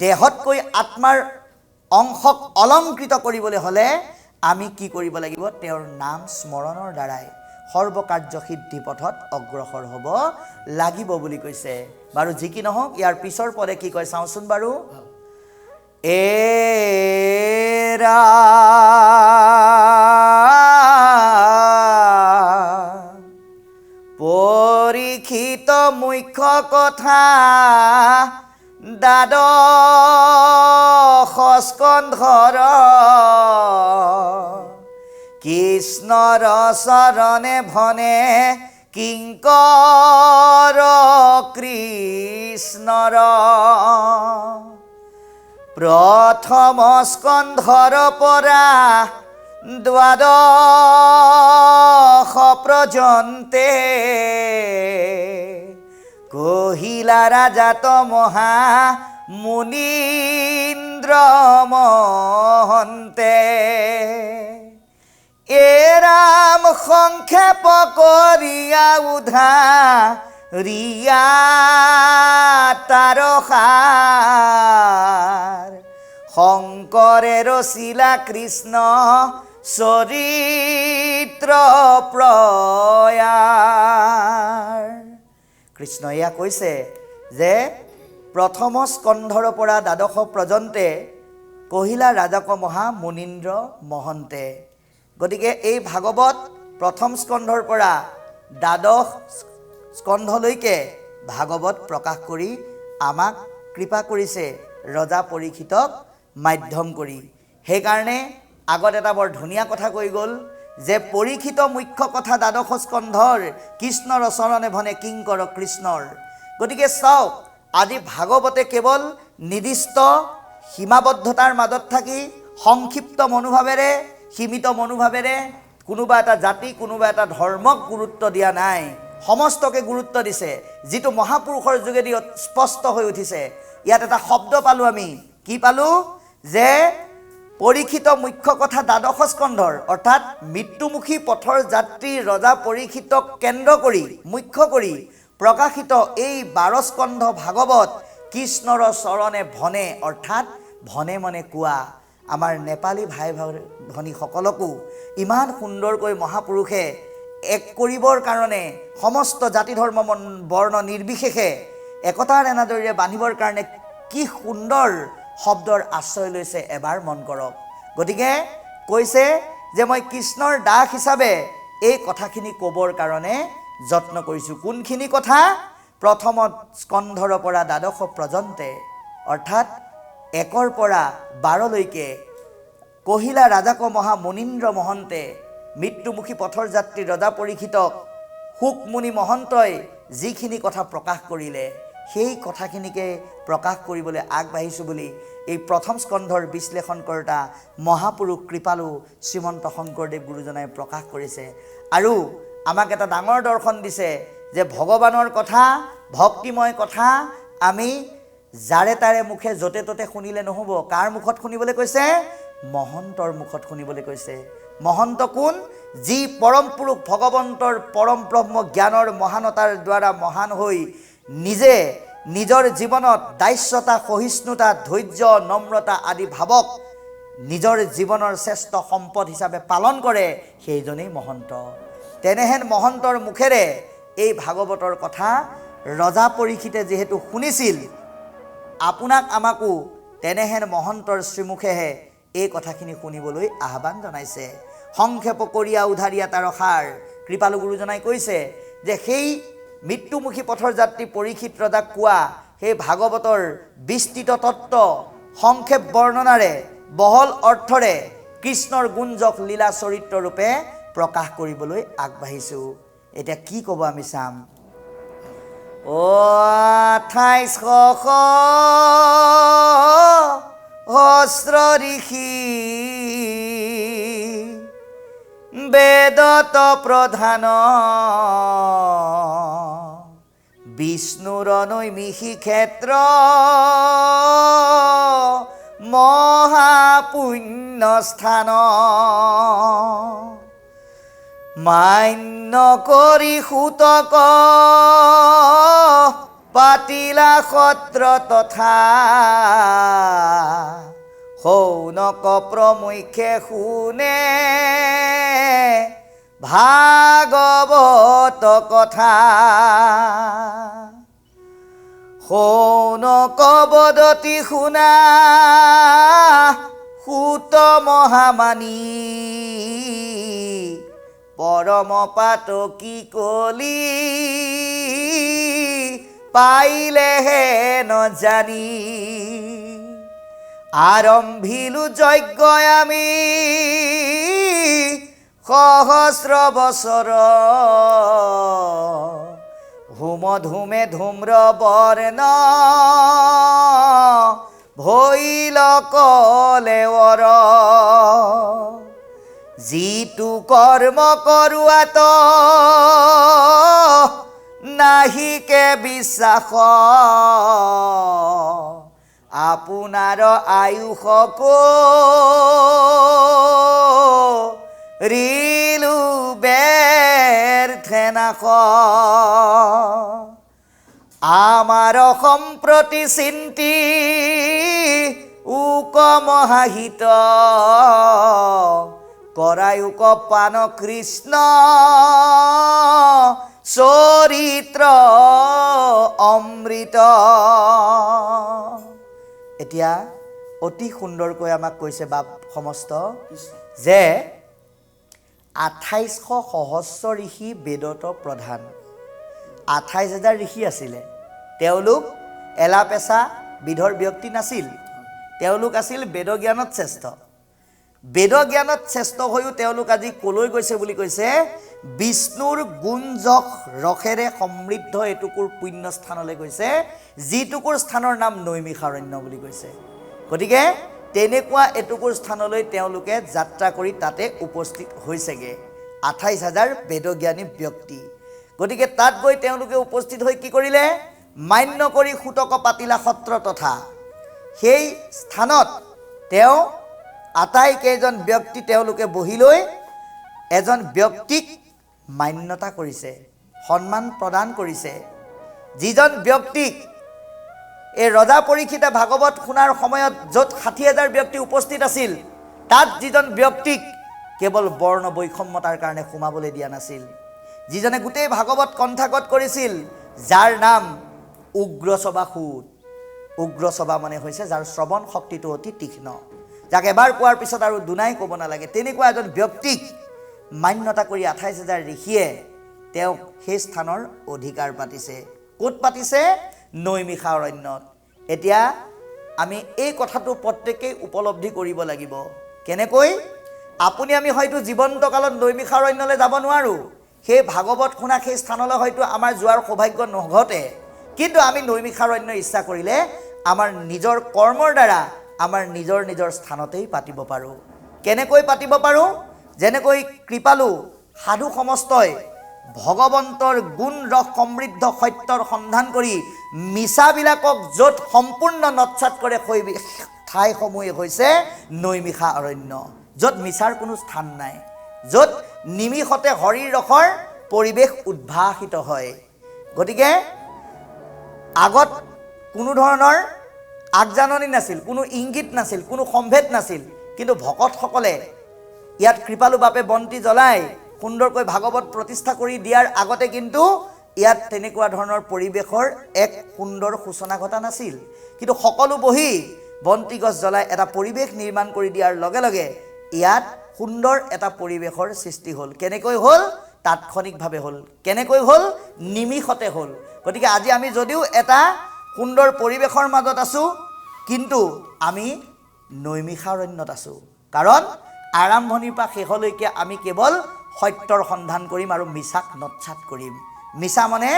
দেহতকৈ আত্মাৰ অংশক অলংকৃত কৰিবলৈ হ'লে আমি কি কৰিব লাগিব? তেওঁৰ নাম স্মৰণৰ দ্বাৰাই সৰ্বকাৰ্য সিদ্ধি পথত অগ্ৰসৰ হ'ব লাগিব বুলি কৈছে। বাৰু যি কি নহওক, ইয়াৰ পিছৰ পদে কি কয় চাওঁচোন বাৰু। এৰা পৰীক্ষিত মুখ্য কথা দ্বাদশ স্কন্ধৰ কৃষ্ণৰ চৰণে ভনে কিংকৰ কৃষ্ণৰ প্ৰথম স্কন্ধৰ পৰা দ্বাদশ পৰ্যন্তে কহিলা ৰাজাত মহা মুনীন্দ্ৰ মহন্তে এৰাম সংক্ষেপ কৰিয়া উধাৰিয়া তাৰসাৰ শংকৰে ৰচিলা কৃষ্ণ চৰিত্ৰ প্ৰয়াৰ। কৃষ্ণ এয়া কৈছে যে প্ৰথম স্কন্ধৰ পৰা দ্বাদশ পৰ্যন্তে কহিলা ৰাজক মহা মুনীন্দ্ৰ মহন্তে। গতিকে এই ভাগৱত প্ৰথম স্কন্ধৰ পৰা দ্বাদশ স্কন্ধলৈকে ভাগৱত প্ৰকাশ কৰি আমাক কৃপা কৰিছে ৰজা পৰীক্ষিতক মাধ্যম কৰি। সেইকাৰণে আগত এটা বৰ ধুনীয়া কথা কৈ গ'ল যে পৰীক্ষিত মুখ্য কথা দ্বাদশ স্কন্ধৰ কৃষ্ণৰ চৰণে ভনে কিংকৰ কৃষ্ণৰ। গতিকে চাওক, আজি ভাগৱতে কেৱল নিৰ্দিষ্ট সীমাবদ্ধতাৰ মাজত থাকি সংক্ষিপ্ত মনোভাৱেৰে, সীমিত মনোভাৱেৰে কোনোবা এটা জাতি, কোনোবা এটা ধৰ্মক গুৰুত্ব দিয়া নাই, সমস্তকে গুৰুত্ব দিছে, যিটো মহাপুৰুষৰ যোগেদি স্পষ্ট হৈ উঠিছে। ইয়াত এটা শব্দ পালোঁ আমি, কি পালোঁ? যে পৰীক্ষিত মুখ্য কথা দ্বাদশ স্কন্ধৰ, অৰ্থাৎ মৃত্যুমুখী পথৰ যাত্ৰী ৰজা পৰীক্ষিতক কেন্দ্ৰ কৰি, মুখ্য কৰি প্ৰকাশিত এই 12 স্কন্ধ ভাগৱত কৃষ্ণৰ চৰণে ভনে, অৰ্থাৎ ভনে মনে কোৱা। আমাৰ নেপালী ভাই ভনীসকলকো ইমান সুন্দৰকৈ মহাপুৰুষে এক কৰিবৰ কাৰণে, সমস্ত জাতি ধৰ্ম বৰ্ণ নিৰ্বিশেষে একতাৰ এনাদৰেৰে বান্ধিবৰ কাৰণে কি সুন্দৰ শব্দৰ আশ্ৰয় লৈছে এবাৰ মন কৰক। গতিকে কৈছে যে মই কৃষ্ণৰ দাস হিচাপে এই কথাখিনি ক'বৰ কাৰণে যত্ন কৰিছোঁ। কোনখিনি কথা? প্ৰথম স্কন্ধৰ পৰা দ্বাদশ পৰ্যন্তে, অৰ্থাৎ 1 পৰা 12লৈকে কহিলা ৰাজাক মহা মুনীন্দ্ৰ মহন্তে, মৃত্যুমুখী পথৰ যাত্ৰী ৰজা পৰীক্ষিতক শুকমুনি মহন্তই যিখিনি কথা প্ৰকাশ কৰিলে, সেই কথাখিনিকে প্ৰকাশ কৰিবলৈ আগবাঢ়িছোঁ বুলি এই প্ৰথম স্কন্ধৰ বিশ্লেষণ কৰোঁতা মহাপুৰুষ কৃপালু শ্ৰীমন্ত শংকৰদেৱ গুৰুজনাই প্ৰকাশ কৰিছে। আৰু আমাক এটা ডাঙৰ দৰ্শন দিছে যে ভগৱানৰ কথা, ভক্তিময় কথা আমি যাৰে তাৰে মুখে য'তে ত'তে শুনিলে নহ'ব। কাৰ মুখত শুনিবলৈ কৈছে? মহন্তৰ মুখত শুনিবলৈ কৈছে। মহন্ত কোন? যি পৰম পুৰুষ ভগৱন্তৰ পৰম ব্ৰহ্ম জ্ঞানৰ মহানতাৰ দ্বাৰা মহান হৈ নিজে নিজৰ জীৱনত দাস্যতা, সহিষ্ণুতা, ধৈৰ্য, নম্ৰতা আদি ভাৱক নিজৰ জীৱনৰ শ্ৰেষ্ঠ সম্পদ হিচাপে পালন কৰে, সেইজনেই মহন্ত। তেনেহেন মহন্তৰ মুখেৰে এই ভাগৱতৰ কথা ৰজা পৰীক্ষিতে যিহেতু শুনিছিল, আপোনাক আমাকো তেনেহেন মহন্তৰ শ্ৰীমুখেহে এই কথাখিনি শুনিবলৈ আহ্বান জনাইছে। সংক্ষেপ কৰিয়া উধাৰিয়া তাৰসাৰ, কৃপালু গুৰুজনাই কৈছে যে সেই মৃত্যুমুখী পথৰ যাত্ৰী পৰীক্ষিত ৰজাক কোৱা সেই ভাগৱতৰ বিস্তৃত তত্ত্ব সংক্ষেপ বৰ্ণনাৰে, বহল অৰ্থৰে কৃষ্ণৰ গুঞ্জক লীলা চৰিত্ৰ ৰূপে প্ৰকাশ কৰিবলৈ আগবাঢ়িছোঁ। এতিয়া কি ক'ব আমি চাম। 28 সহস্ৰ ঋষি বেদত প্ৰধান বিষ্ণুৰ নৈমিষী ক্ষেত্ৰ মহাপুণ্য স্থান মান্য কৰি সুতক পাতিলা সত্ৰ তথা সৌনক প্ৰমুখ্যে শুনে ভাগৱত কথা সৌনক বদতি শুনা সুত মহামানী পৰম পাতকী কলি পাইলেহে নজানি আৰম্ভিলো যজ্ঞ আমি সহস্ৰ বছৰ হোম ধূমে ধূম্ৰ বৰ্ণ ভৈল কলেৱৰ যিটো কৰ্ম কৰোৱাত নাহিকে বিশ্বাস আপোনাৰ আয়ুষক ৰিলু ব্যৰ্থে নাশ আমাৰ সম্প্ৰতি চিন্তি উক মহাহিত কৰায়ুক পান কৃষ্ণ চৰিত্ৰ অমৃত এতিয়া অতি সুন্দৰকৈ আমাক কৈছে বাপ সমস্ত যে ২৮০০ সহস্ৰ ঋষি বেদত প্ৰধান ২৮,০০০ ঋষি আছিলে তেওঁলোক এলাপেচা বিধৰ ব্যক্তি নাছিল তেওঁলোক আছিল বেদজ্ঞানত শ্ৰেষ্ঠ বেদজ্ঞানত শ্ৰেষ্ঠ হৈও তেওঁলোক আজি কলৈ গৈছে বুলি কৈছে বিষ্ণুৰ গুণ যশ ৰসেৰে সমৃদ্ধ এটুকুৰ পুণ্য স্থানলৈ গৈছে যিটুকুৰ স্থানৰ নাম নৈমিষাৰণ্য বুলি কৈছে গতিকে তেনেকুৱা এটুকুৰ স্থানলৈ তেওঁলোকে যাত্ৰা কৰি তাতে উপস্থিত হৈছেগে ২৮,০০০ বেদজ্ঞানী ব্যক্তি গতিকে তাত গৈ তেওঁলোকে উপস্থিত হৈ কি কৰিলে মান্য কৰি সুতক পাতিলা সত্ৰ তথা সেই স্থানত তেওঁ আটাইকেইজন ব্যক্তি তেওঁলোকে বহি লৈ এজন ব্যক্তিক মান্যতা কৰিছে সন্মান প্ৰদান কৰিছে যিজন ব্যক্তিক এই ৰজা পৰীক্ষিতে ভাগৱত শুনাৰ সময়ত য'ত ৬০,০০০ ব্যক্তি উপস্থিত আছিল তাত যিজন ব্যক্তিক কেৱল বৰ্ণ বৈষম্যতাৰ কাৰণে সোমাবলৈ দিয়া নাছিল যিজনে গোটেই ভাগৱত কণ্ঠাগত কৰিছিল যাৰ নাম উগ্ৰসবাসুত উগ্ৰসভা মানে হৈছে যাৰ শ্ৰৱণ শক্তিটো অতি তীক্ষ্ণ যাক এবাৰ কোৱাৰ পিছত আৰু দুনাই ক'ব নালাগে তেনেকুৱা এজন ব্যক্তিক মান্যতা কৰি ২৮,০০০ ঋষিয়ে তেওঁক সেই স্থানৰ অধিকাৰ পাতিছে ক'ত পাতিছে নৈমিষাৰণ্যত এতিয়া আমি এই কথাটো প্ৰত্যেকেই উপলব্ধি কৰিব লাগিব কেনেকৈ আপুনি আমি হয়তো জীৱন্ত কালত নৈমিষাৰণ্যলৈ যাব নোৱাৰোঁ সেই ভাগৱত শুনা সেই স্থানলৈ হয়তো আমাৰ যোৱাৰ সৌভাগ্য নঘটে কিন্তু আমি নৈমিষাৰণ্য ইচ্ছা কৰিলে আমাৰ নিজৰ কৰ্মৰ দ্বাৰা আমাৰ নিজৰ স্থানতেই পাতিব পাৰোঁ কেনেকৈ পাতিব পাৰোঁ যেনেকৈ কৃপালু সাধু সমস্তই ভগৱন্তৰ গুণ ৰস সমৃদ্ধ সত্যৰ সন্ধান কৰি মিছাবিলাকক য'ত সম্পূৰ্ণ নৎসাত কৰে সেই ঠাইসমূহে হৈছে নৈমিষা অৰণ্য য'ত মিছাৰ কোনো স্থান নাই য'ত নিমিষতে হৰিৰ ৰসৰ পৰিৱেশ উদ্ভাসিত হয় গতিকে আগত কোনো ধৰণৰ আগজাননী নাছিল কোনো ইংগিত নাছিল কোনো সম্ভেদ নাছিল কিন্তু ভকতসকলে ইয়াত কৃপালু বাপে বন্তি জ্বলাই সুন্দৰকৈ ভাগৱত প্ৰতিষ্ঠা কৰি দিয়াৰ আগতে কিন্তু ইয়াত তেনেকুৱা ধৰণৰ পৰিৱেশৰ এক সুন্দৰ সূচনা ঘটা নাছিল কিন্তু সকলো বহি বন্তি গছ জ্বলাই এটা পৰিৱেশ নিৰ্মাণ কৰি দিয়াৰ লগে লগে ইয়াত সুন্দৰ এটা পৰিৱেশৰ সৃষ্টি হ'ল কেনেকৈ হ'ল তাৎক্ষণিকভাৱে হ'ল কেনেকৈ হ'ল নিমিষতে হ'ল গতিকে আজি আমি যদিও এটা সুন্দৰ পৰিৱেশৰ মাজত আছোঁ কিন্তু আমি নৈমিষাৰণ্যত আছোঁ কাৰণ আৰম্ভণিৰ পৰা শেষলৈকে আমি কেৱল সত্যৰ সন্ধান কৰিম আৰু মিছাক নৎসাত কৰিম মিছা মানে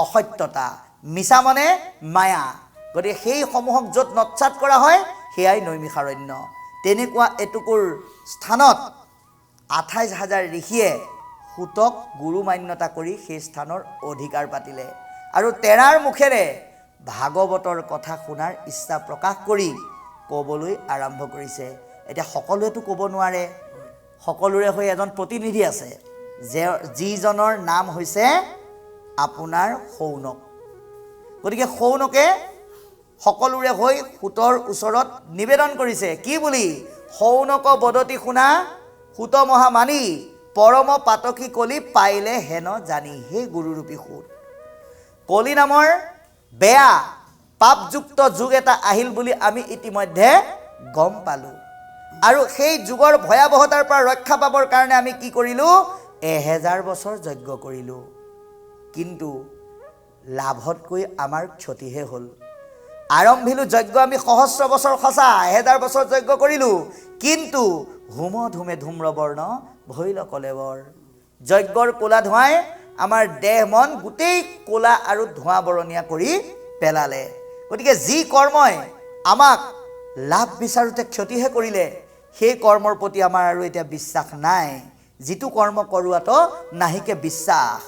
অসত্যতা মিছা মানে মায়া গতিকে সেই সমূহক য'ত নৎসাত কৰা হয় সেয়াই নৈমিষাৰণ্য তেনেকুৱা এটুকুৰ স্থানত 28,000 ঋষিয়ে সুতক গুৰু মান্যতা কৰি সেই স্থানৰ অধিকাৰ পাতিলে আৰু তেৰাৰ মুখেৰে ভাগৱতৰ কথা শুনাৰ ইচ্ছা প্ৰকাশ কৰি ক'বলৈ আৰম্ভ কৰিছে। এতিয়া সকলোৱেতো ক'ব নোৱাৰে, সকলোৰে হৈ এজন প্ৰতিনিধি আছে, যিজনৰ নাম হৈছে আপোনাৰ সৌনক। গতিকে সৌনকে সকলোৰে হৈ সুতৰ ওচৰত নিবেদন কৰিছে, কি বুলি? সৌনক বদতি শুনা সুত মহা মানি পৰম পাতকী কলি পাইলে হেন জানি। হে গুৰুৰূপী সুত, কলি নামৰ বেয়া পাপযুক্ত যুগ এটা আহিল বুলি আমি ইতিমধ্যে গম পালোঁ আৰু সেই যুগৰ ভয়াৱহতাৰ পৰা ৰক্ষা পাবৰ কাৰণে আমি কি কৰিলোঁ? 1000 বছৰ যজ্ঞ কৰিলোঁ, কিন্তু লাভতকৈ আমাৰ ক্ষতিহে হ'ল। আৰম্ভিলোঁ যজ্ঞ আমি সহস্ৰ বছৰ, সঁচা 1000 বছৰ যজ্ঞ কৰিলোঁ, কিন্তু হোম ধুমে ধূম্ৰবৰ্ণ ভৈল কলেবৰ। যজ্ঞৰ ক'লা ধোঁৱাই আমাৰ দেহ মন গোটেই ক'লা আৰু ধোঁৱা বৰণীয়া কৰি পেলালে। গতিকে যি কৰ্মই আমাক লাভ বিচাৰোঁতে ক্ষতিহে কৰিলে, সেই কৰ্মৰ প্ৰতি আমাৰ আৰু এতিয়া বিশ্বাস নাই। যিটো কৰ্ম কৰোৱাতো নাহিকে বিশ্বাস।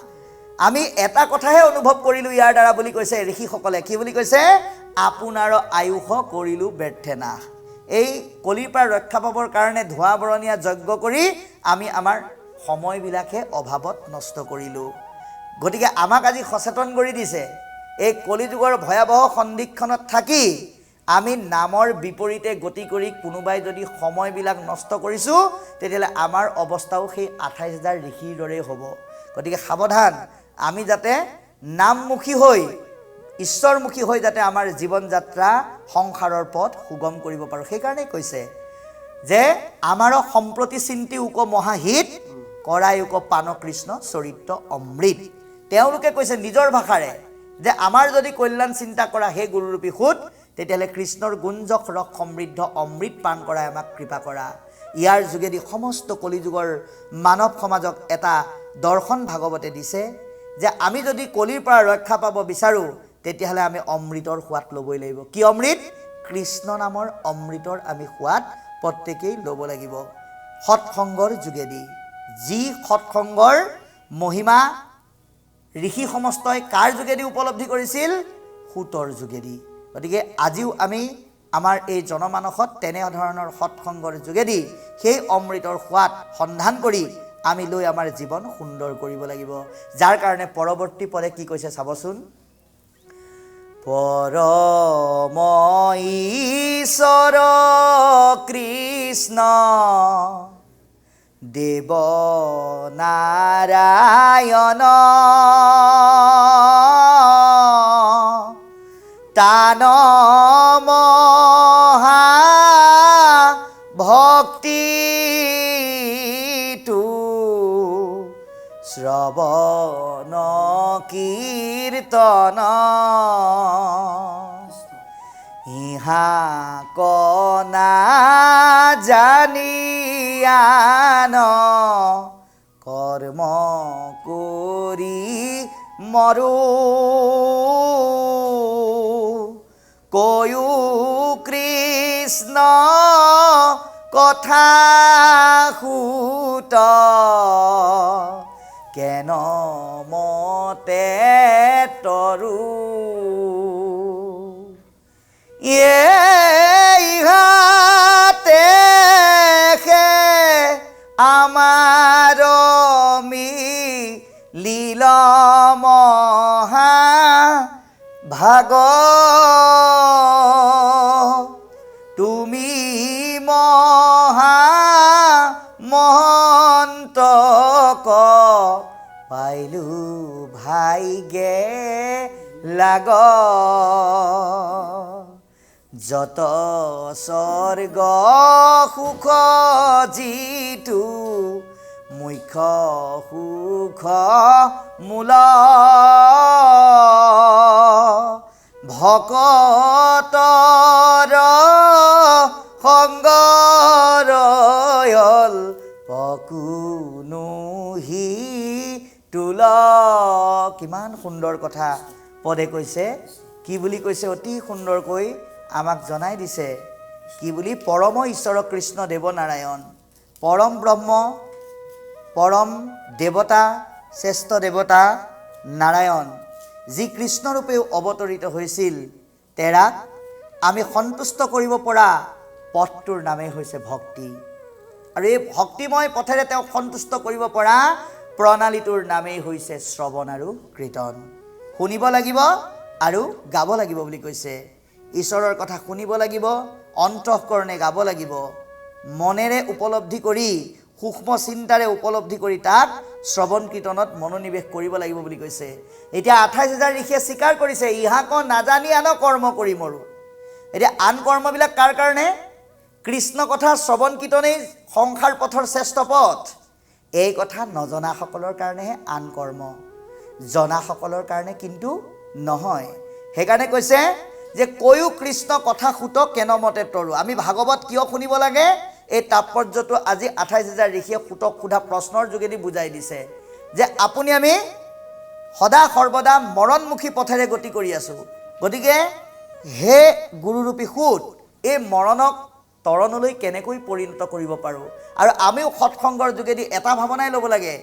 আমি এটা কথাহে অনুভৱ কৰিলোঁ ইয়াৰ দ্বাৰা বুলি কৈছে ঋষিসকলে। কি বুলি কৈছে? আপোনাৰ আয়ুস কৰিলোঁ ব্যৰ্থে নাশ। এই কলিৰ পৰা ৰক্ষা পাবৰ কাৰণে ধোঁৱা বৰণীয়া যজ্ঞ কৰি আমি আমাৰ সময়বিলাকহে অভাৱত নষ্ট কৰিলোঁ। গতিকে আমাক আজি সচেতন কৰি দিছে, এই কলিযুগৰ ভয়াৱহ সন্ধিক্ষণত থাকি আমি নামৰ বিপৰীতে গতি কৰি কোনোবাই যদি সময়বিলাক নষ্ট কৰিছোঁ, তেতিয়াহ'লে আমাৰ অৱস্থাও সেই 28,000 ঋষিৰ দৰেই হ'ব। গতিকে সাৱধান, আমি যাতে নামমুখী হৈ ঈশ্বৰমুখী হৈ যাতে আমাৰ জীৱন যাত্ৰা সংসাৰৰ পথ সুগম কৰিব পাৰোঁ। সেইকাৰণেই কৈছে যে আমাৰ সম্প্ৰতি চিন্তি উক মহাহিত কৰাই উক পান কৃষ্ণ চৰিত্ৰ অমৃত। তেওঁলোকে কৈছে নিজৰ ভাষাৰে যে আমাৰ যদি কল্যাণ চিন্তা কৰা হে গুৰুৰূপী সুত, তেতিয়াহ'লে কৃষ্ণৰ গুঞ্জক ৰস সমৃদ্ধ অমৃত পান কৰাই আমাক কৃপা কৰা। ইয়াৰ যোগেদি সমস্ত কলিযুগৰ মানৱ সমাজক এটা দৰ্শন ভাগৱতে দিছে যে আমি যদি কলিৰ পৰা ৰক্ষা পাব বিচাৰোঁ, তেতিয়াহ'লে আমি অমৃতৰ সোৱাদ ল'বই লাগিব। কি অমৃত? কৃষ্ণ নামৰ অমৃতৰ আমি সোৱাদ প্ৰত্যেকেই ল'ব লাগিব সৎসংগৰ যোগেদি। যি সৎসংগৰ মহিমা ঋষি সমস্তই কাৰ যোগেদি উপলব্ধি কৰিছিল? সুতৰ যোগেদি। গতিকে আজিও আমি আমাৰ এই জনমানসত তেনেধৰণৰ সৎসংগৰ যোগেদি সেই অমৃতৰ সোৱাদ সন্ধান কৰি আমি লৈ আমাৰ জীৱন সুন্দৰ কৰিব লাগিব। যাৰ কাৰণে পৰৱৰ্তী পদে কি কৈছে চাবচোন। পৰম ঈশ্বৰ কৃষ্ণ দেৱ নাৰায়ণ তান মহা ভক্তিটো শ্ৰৱণ কীৰ্তন ইহা কনা জানিয়ান কৰ্ম কৰি মৰো কয়ো কৃষ্ণ কথা সুত কেন মতে তৰু ইহাতে আমাৰ মিলিল মহা ভাগ তুমি মহা মহন্তক পাইলো ভাইগে লাগ যত স্বৰ্গ সুখ যিটো মুখ্য সুখ মূল ভকতৰ সংগৰয়ল পকুনুহি তুল। কিমান সুন্দৰ কথা পদে কৈছে। কি বুলি কৈছে? অতি সুন্দৰকৈ আমাক জনাই দিছে। কি বুলি? পৰম ঈশ্বৰ কৃষ্ণ দেৱ নাৰায়ণ, পৰম ব্ৰহ্ম পৰম দেৱতা শ্ৰেষ্ঠ দেৱতা নাৰায়ণ যি কৃষ্ণৰূপেও অৱতৰিত হৈছিল তেৰাক আমি সন্তুষ্ট কৰিব পৰা পথটোৰ নামেই হৈছে ভক্তি আৰু এই ভক্তিময় পথেৰে তেওঁক সন্তুষ্ট কৰিব পৰা প্ৰণালীটোৰ নামেই হৈছে শ্ৰৱণ আৰু কীৰ্তন শুনিব লাগিব আৰু গাব লাগিব বুলি কৈছে ঈশ্বৰৰ কথা শুনিব লাগিব অন্তঃকৰণে গাব লাগিব মনেৰে উপলব্ধি কৰি সূক্ষ্ম চিন্তাৰে উপলব্ধি কৰি তাক শ্ৰৱণ কীৰ্তনত মনোনিৱেশ কৰিব লাগিব বুলি কৈছে এতিয়া ২৮,০০০ ঋষিয়ে স্বীকাৰ কৰিছে ইহাক নাজানি আন কৰ্ম কৰি মৰো এতিয়া আন কৰ্মবিলাক কাৰ কাৰণে কৃষ্ণ কথা শ্ৰৱণ কীৰ্তনেই সংসাৰ পথৰ শ্ৰেষ্ঠ পথ এই কথা নজনাসকলৰ কাৰণেহে আন কৰ্ম জনাসকলৰ কাৰণে কিন্তু নহয় সেইকাৰণে কৈছে যে কৈও কৃষ্ণ কথা সুত কেনমতে তৰো আমি ভাগৱত কিয় শুনিব লাগে এই তাৎপৰ্যটো আজি ২৮,০০০ ঋষিয়ে সুতক সোধা প্ৰশ্নৰ যোগেদি বুজাই দিছে যে আপুনি আমি সদা সৰ্বদা মৰণমুখী পথেৰে গতি কৰি আছোঁ গতিকে হে গুৰুৰূপী সুত এই মৰণক তৰণলৈ কেনেকৈ পৰিণত কৰিব পাৰোঁ আৰু আমিও সৎসংগৰ যোগেদি এটা ভাৱনাই ল'ব লাগে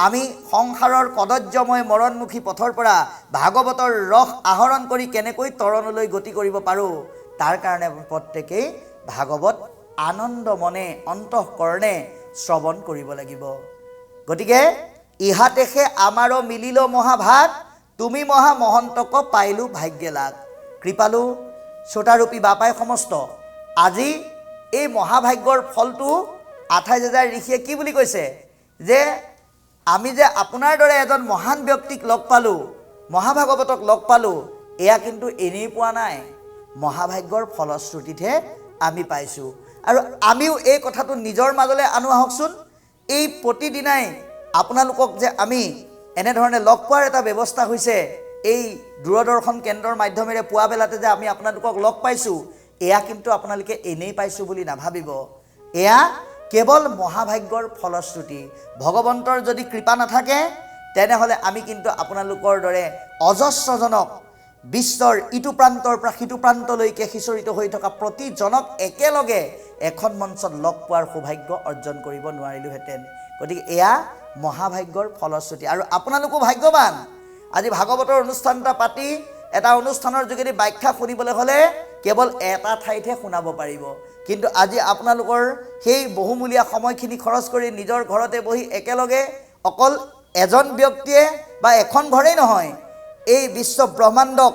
আমি সংসাৰৰ কদৰ্যময় মৰণমুখী পথৰ পৰা ভাগৱতৰ ৰস আহৰণ কৰি কেনেকৈ তৰণলৈ গতি কৰিব পাৰোঁ তাৰ কাৰণে প্ৰত্যেকেই ভাগৱত আনন্দ মনে অন্তঃকৰণে শ্ৰৱণ কৰিব লাগিব গতিকে ইহাতেহে আমাৰো মিলিল মহাভাগ তুমি মহা মহন্তক পাইলো ভাগ্যে লাগ কৃপালু শ্ৰোতাৰূপী বাপাই সমস্ত আজি এই মহাভাগ্যৰ ফলটো ২৮,০০০ ঋষিয়ে কি বুলি কৈছে যে আমি যে আপোনাৰ দৰে এজন মহান ব্যক্তিক লগ পালোঁ মহাভাগৱতক লগ পালোঁ এয়া কিন্তু এনেই পোৱা নাই মহাভাগ্যৰ ফলশ্ৰুতিতহে আমি পাইছোঁ আৰু আমিও এই কথাটো নিজৰ মাজলৈ আনো আহকচোন এই প্ৰতিদিনাই আপোনালোকক যে আমি এনেধৰণে লগ পোৱাৰ এটা ব্যৱস্থা হৈছে এই দূৰদৰ্শন কেন্দ্ৰৰ মাধ্যমেৰে পুৱা বেলাতে যে আমি আপোনালোকক লগ পাইছোঁ এয়া কিন্তু আপোনালোকে এনেই পাইছোঁ বুলি নাভাবিব এয়া কেৱল মহাভাগ্যৰ ফলশ্ৰুতি ভগৱন্তৰ যদি কৃপা নাথাকে তেনেহ'লে আমি কিন্তু আপোনালোকৰ দৰে অজস্ৰজনক বিশ্বৰ ইটো প্ৰান্তৰ পৰা সিটো প্ৰান্তলৈকে সিঁচৰিত হৈ থকা প্ৰতিজনক একেলগে এখন মঞ্চত লগ পোৱাৰ সৌভাগ্য অৰ্জন কৰিব নোৱাৰিলোহেঁতেন গতিকে এয়া মহাভাগ্যৰ ফলশ্ৰুতি আৰু আপোনালোকো ভাগ্যৱান আজি ভাগৱতৰ অনুষ্ঠান এটা পাতি এটা অনুষ্ঠানৰ যোগেদি ব্যাখ্যা শুনিবলৈ হ'লে কেৱল এটা ঠাইতহে শুনাব পাৰিব কিন্তু আজি আপোনালোকৰ সেই বহুমূলীয়া সময়খিনি খৰচ কৰি নিজৰ ঘৰতে বহি একেলগে অকল এজন ব্যক্তিয়ে বা এখন ঘৰেই নহয় এই বিশ্ব ব্ৰহ্মাণ্ডক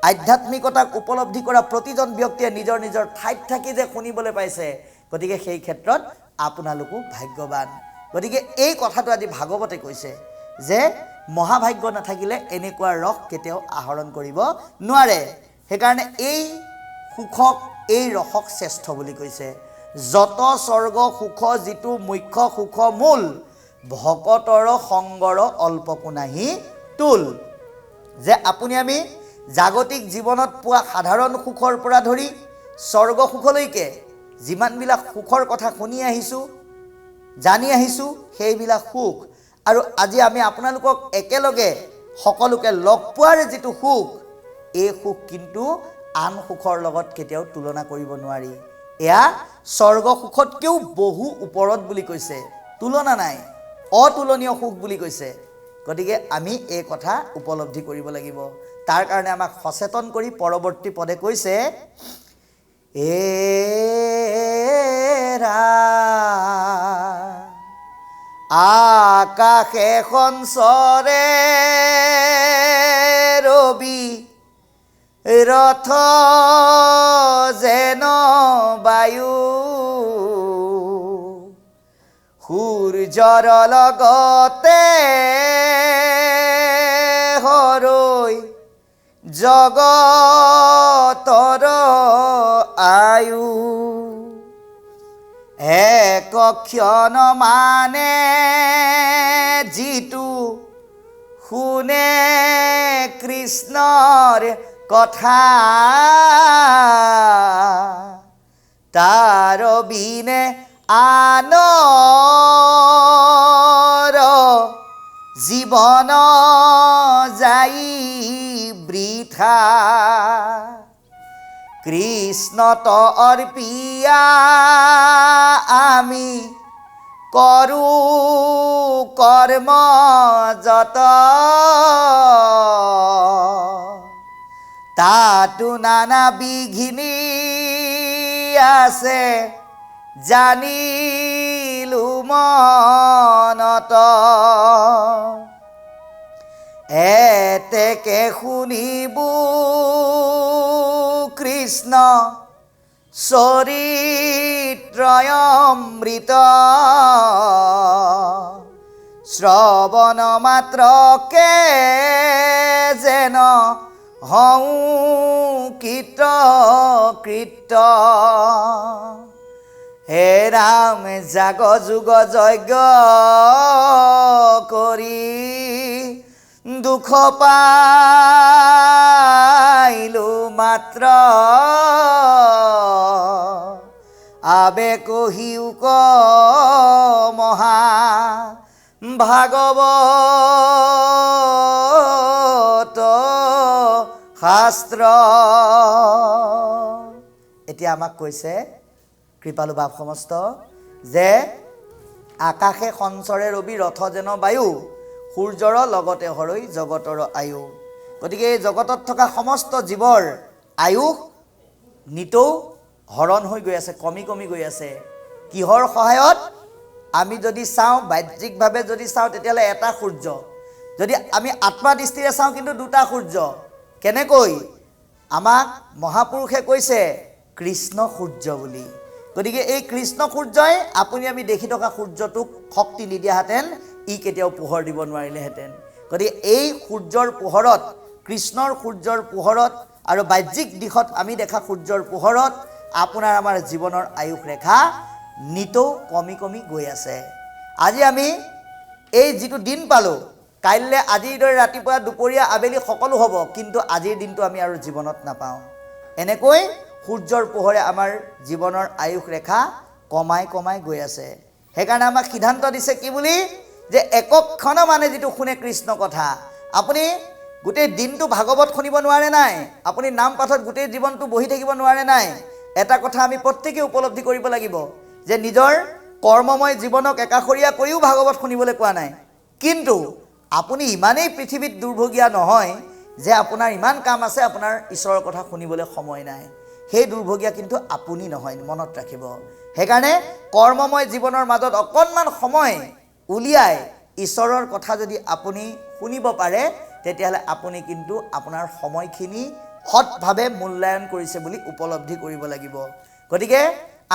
আধ্যাত্মিকতাক উপলব্ধি কৰা প্ৰতিজন ব্যক্তিয়ে নিজৰ নিজৰ ঠাইত থাকি যে শুনিবলৈ পাইছে গতিকে সেই ক্ষেত্ৰত আপোনালোকো ভাগ্যৱান গতিকে এই কথাটো আজি ভাগৱতে কৈছে যে মহাভাগ্য নাথাকিলে এনেকুৱা ৰস কেতিয়াও আহৰণ কৰিব নোৱাৰে সেইকাৰণে এই সুখক এই ৰসক শ্ৰেষ্ঠ বুলি কৈছে যত স্বৰ্গ সুখ যিটো মুখ্য সুখ মূল ভকতৰ সংগৰ অল্পকো নাহি তুল যে আপুনি আমি জাগতিক জীৱনত পোৱা সাধাৰণ সুখৰ পৰা ধৰি স্বৰ্গ সুখলৈকে যিমানবিলাক সুখৰ কথা শুনি আহিছোঁ জানি আহিছোঁ সেইবিলাক সুখ আৰু আজি আমি আপোনালোকক একেলগে সকলোকে লগ পোৱাৰ যিটো সুখ এই সুখ কিন্তু আন সুখৰ লগত কেতিয়াও তুলনা কৰিব নোৱাৰি এয়া স্বৰ্গ সুখতকৈও বহু ওপৰত বুলি কৈছে তুলনা নাই অতুলনীয় সুখ বুলি কৈছে গতিকে আমি এই কথা উপলব্ধি কৰিব লাগিব তাৰ কাৰণে আমাক সচেতন কৰি পৰৱৰ্তী পদে কৈছে আকাশে সঞ্চৰে ৰবি ৰথ যেন বায়ু সূৰ্যৰ লগতে হৰৈ জগতৰ আয়ু এক ক্ষণ মানে যিটো শুনে কৃষ্ণৰ কথা তাৰ বিনে আনৰ জীৱন যাই বৃথা কৃষ্ণত অৰ্পিয়া আমি কৰো কৰ্ম যত তাতো নানা বিঘিনি আছে জানিলো মনত এতেকে শুনিবো কৃষ্ণ চৰিত্ৰয় অমৃত শ্ৰৱণ মাত্ৰকে যেন হওঁ কৃত হে ৰাম জাগ যুগ যজ্ঞ কৰি দুখ পাইলো মাত্ৰ আবেকহিউক মহা ভাগৱত শাস্ত্ৰ এতিয়া আমাক কৈছে কৃপালু বাপ সমস্ত যে আকাশে সঞ্চৰে ৰবি ৰথ যেন বায়ু সূৰ্যৰ লগতে হৰৈ জগতৰ আয়ু গতিকে এই জগতত থকা সমস্ত জীৱৰ আয়ুস নিতৌ হৰণ হৈ গৈ আছে কমি কমি গৈ আছে কিহৰ সহায়ত আমি যদি চাওঁ বাহ্যিকভাৱে যদি চাওঁ তেতিয়াহ'লে এটা সূৰ্য যদি আমি আত্মা দৃষ্টিৰে চাওঁ কিন্তু দুটা সূৰ্য কেনেকৈ আমাক মহাপুৰুষে কৈছে কৃষ্ণ সূৰ্য বুলি গতিকে এই কৃষ্ণ সূৰ্যই আপুনি আমি দেখি থকা সূৰ্যটোক শক্তি নিদিয়াহেঁতেন ই কেতিয়াও পোহৰ দিব নোৱাৰিলেহেঁতেন গতিকে এই সূৰ্যৰ পোহৰত কৃষ্ণৰ সূৰ্যৰ পোহৰত আৰু বাহ্যিক দিশত আমি দেখা সূৰ্যৰ পোহৰত আপোনাৰ আমাৰ জীৱনৰ আয়ুস ৰেখা নিতৌ কমি কমি গৈ আছে আজি আমি এই যিটো দিন পালোঁ কাইলৈ আজিৰ দৰে ৰাতিপুৱা দুপৰীয়া আবেলি সকলো হ'ব কিন্তু আজিৰ দিনটো আমি আৰু জীৱনত নাপাওঁ এনেকৈ সূৰ্যৰ পোহৰে আমাৰ জীৱনৰ আয়ুস ৰেখা কমাই কমাই গৈ আছে সেইকাৰণে আমাক সিদ্ধান্ত দিছে কি বুলি যে একক্ষণ মানে যিটো শুনে কৃষ্ণ কথা আপুনি গোটেই দিনটো ভাগৱত শুনিব নোৱাৰে নাই আপুনি নাম পাঠত গোটেই জীৱনটো বহি থাকিব নোৱাৰে নাই এটা কথা আমি প্ৰত্যেকে উপলব্ধি কৰিব লাগিব যে নিজৰ কৰ্মময় জীৱনক একাষৰীয়া কৰিও ভাগৱত শুনিবলৈ কোৱা নাই কিন্তু আপুনি ইমানেই পৃথিৱীত দুৰ্ভগীয়া নহয় যে আপোনাৰ ইমান কাম আছে আপোনাৰ ঈশ্বৰৰ কথা শুনিবলৈ সময় নাই সেই দুৰ্ভগীয়া কিন্তু আপুনি নহয় মনত ৰাখিব সেইকাৰণে কৰ্মময় জীৱনৰ মাজত অকণমান সময় উলিয়াই ঈশ্বৰৰ কথা যদি আপুনি শুনিব পাৰে তেতিয়াহ'লে আপুনি কিন্তু আপোনাৰ সময়খিনি সৎভাৱে মূল্যায়ন কৰিছে বুলি উপলব্ধি কৰিব লাগিব গতিকে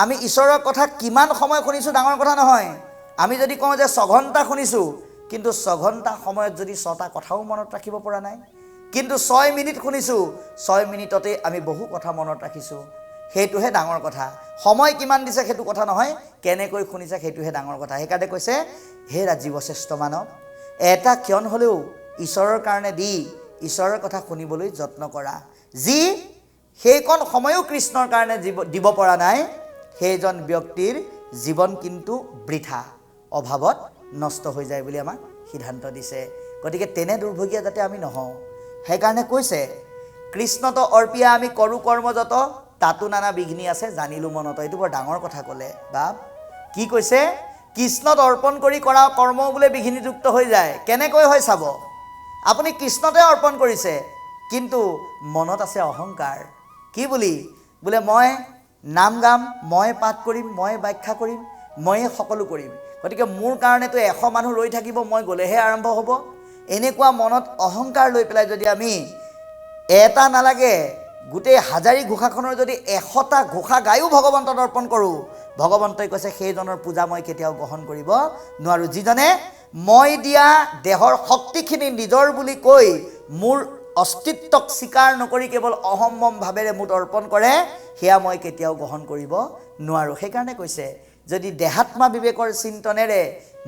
আমি ঈশ্বৰৰ কথা কিমান সময় শুনিছোঁ ডাঙৰ কথা নহয় আমি যদি কওঁ যে 6 ঘণ্টা শুনিছোঁ কিন্তু 6 ঘণ্টা সময়ত যদি 6টা কথাও মনত ৰাখিব পৰা নাই কিন্তু 6 মিনিট শুনিছোঁ 6 মিনিটতে আমি বহু কথা মনত ৰাখিছোঁ সেইটোহে ডাঙৰ কথা সময় কিমান দিছে সেইটো কথা নহয় কেনেকৈ শুনিছে সেইটোহে ডাঙৰ কথা সেইকাৰণে কৈছে হে ৰাজীৱ শ্ৰেষ্ঠ মানৱ এটা ক্ষণ হ'লেও ঈশ্বৰৰ কাৰণে দি ঈশ্বৰৰ কথা শুনিবলৈ যত্ন কৰা যি সেইকণ সময়ো কৃষ্ণৰ কাৰণে দিব পৰা নাই সেইজন ব্যক্তিৰ জীৱন কিন্তু বৃথা অভাৱত নষ্ট হৈ যায় বুলি আমাক সিদ্ধান্ত দিছে গতিকে তেনে দুৰ্ভগীয়া যাতে আমি নহওঁ সেইকাৰণে কৈছে কৃষ্ণত অৰ্পিয়া আমি কৰো কৰ্ম যত তাতো নানা বিঘ্নি আছে জানিলো মনত এইটো বৰ ডাঙৰ কথা ক'লে বা কি কৈছে কৃষ্ণত অৰ্পণ কৰি কৰা কৰ্ম বোলে বিঘ্নিযুক্ত হৈ যায় কেনেকৈ হয় চাব আপুনি কৃষ্ণতে অৰ্পণ কৰিছে কিন্তু মনত আছে অহংকাৰ কি বুলি বোলে মই নাম গাম মই পাঠ কৰিম মই ব্যাখ্যা কৰিম মই সকলো কৰিম গতিকে মোৰ কাৰণেতো 100 মানুহ ৰৈ থাকিব মই গ'লেহে আৰম্ভ হ'ব এনেকুৱা মনত অহংকাৰ লৈ পেলাই যদি আমি এটা নালাগে গোটেই হাজাৰী ঘোষাখনৰ যদি 100টা ঘোষা গায়ো ভগৱন্তক অৰ্পণ কৰোঁ ভগৱন্তই কৈছে সেইজনৰ পূজা মই কেতিয়াও গ্ৰহণ কৰিব নোৱাৰোঁ যিজনে মই দিয়া দেহৰ শক্তিখিনি নিজৰ বুলি কৈ মোৰ অস্তিত্বক স্বীকাৰ নকৰি কেৱল অহম্মম ভাৱেৰে মোক অৰ্পণ কৰে সেয়া মই কেতিয়াও গ্ৰহণ কৰিব নোৱাৰোঁ সেইকাৰণে কৈছে যদি দেহাত্মা বিবেকৰ চিন্তনেৰে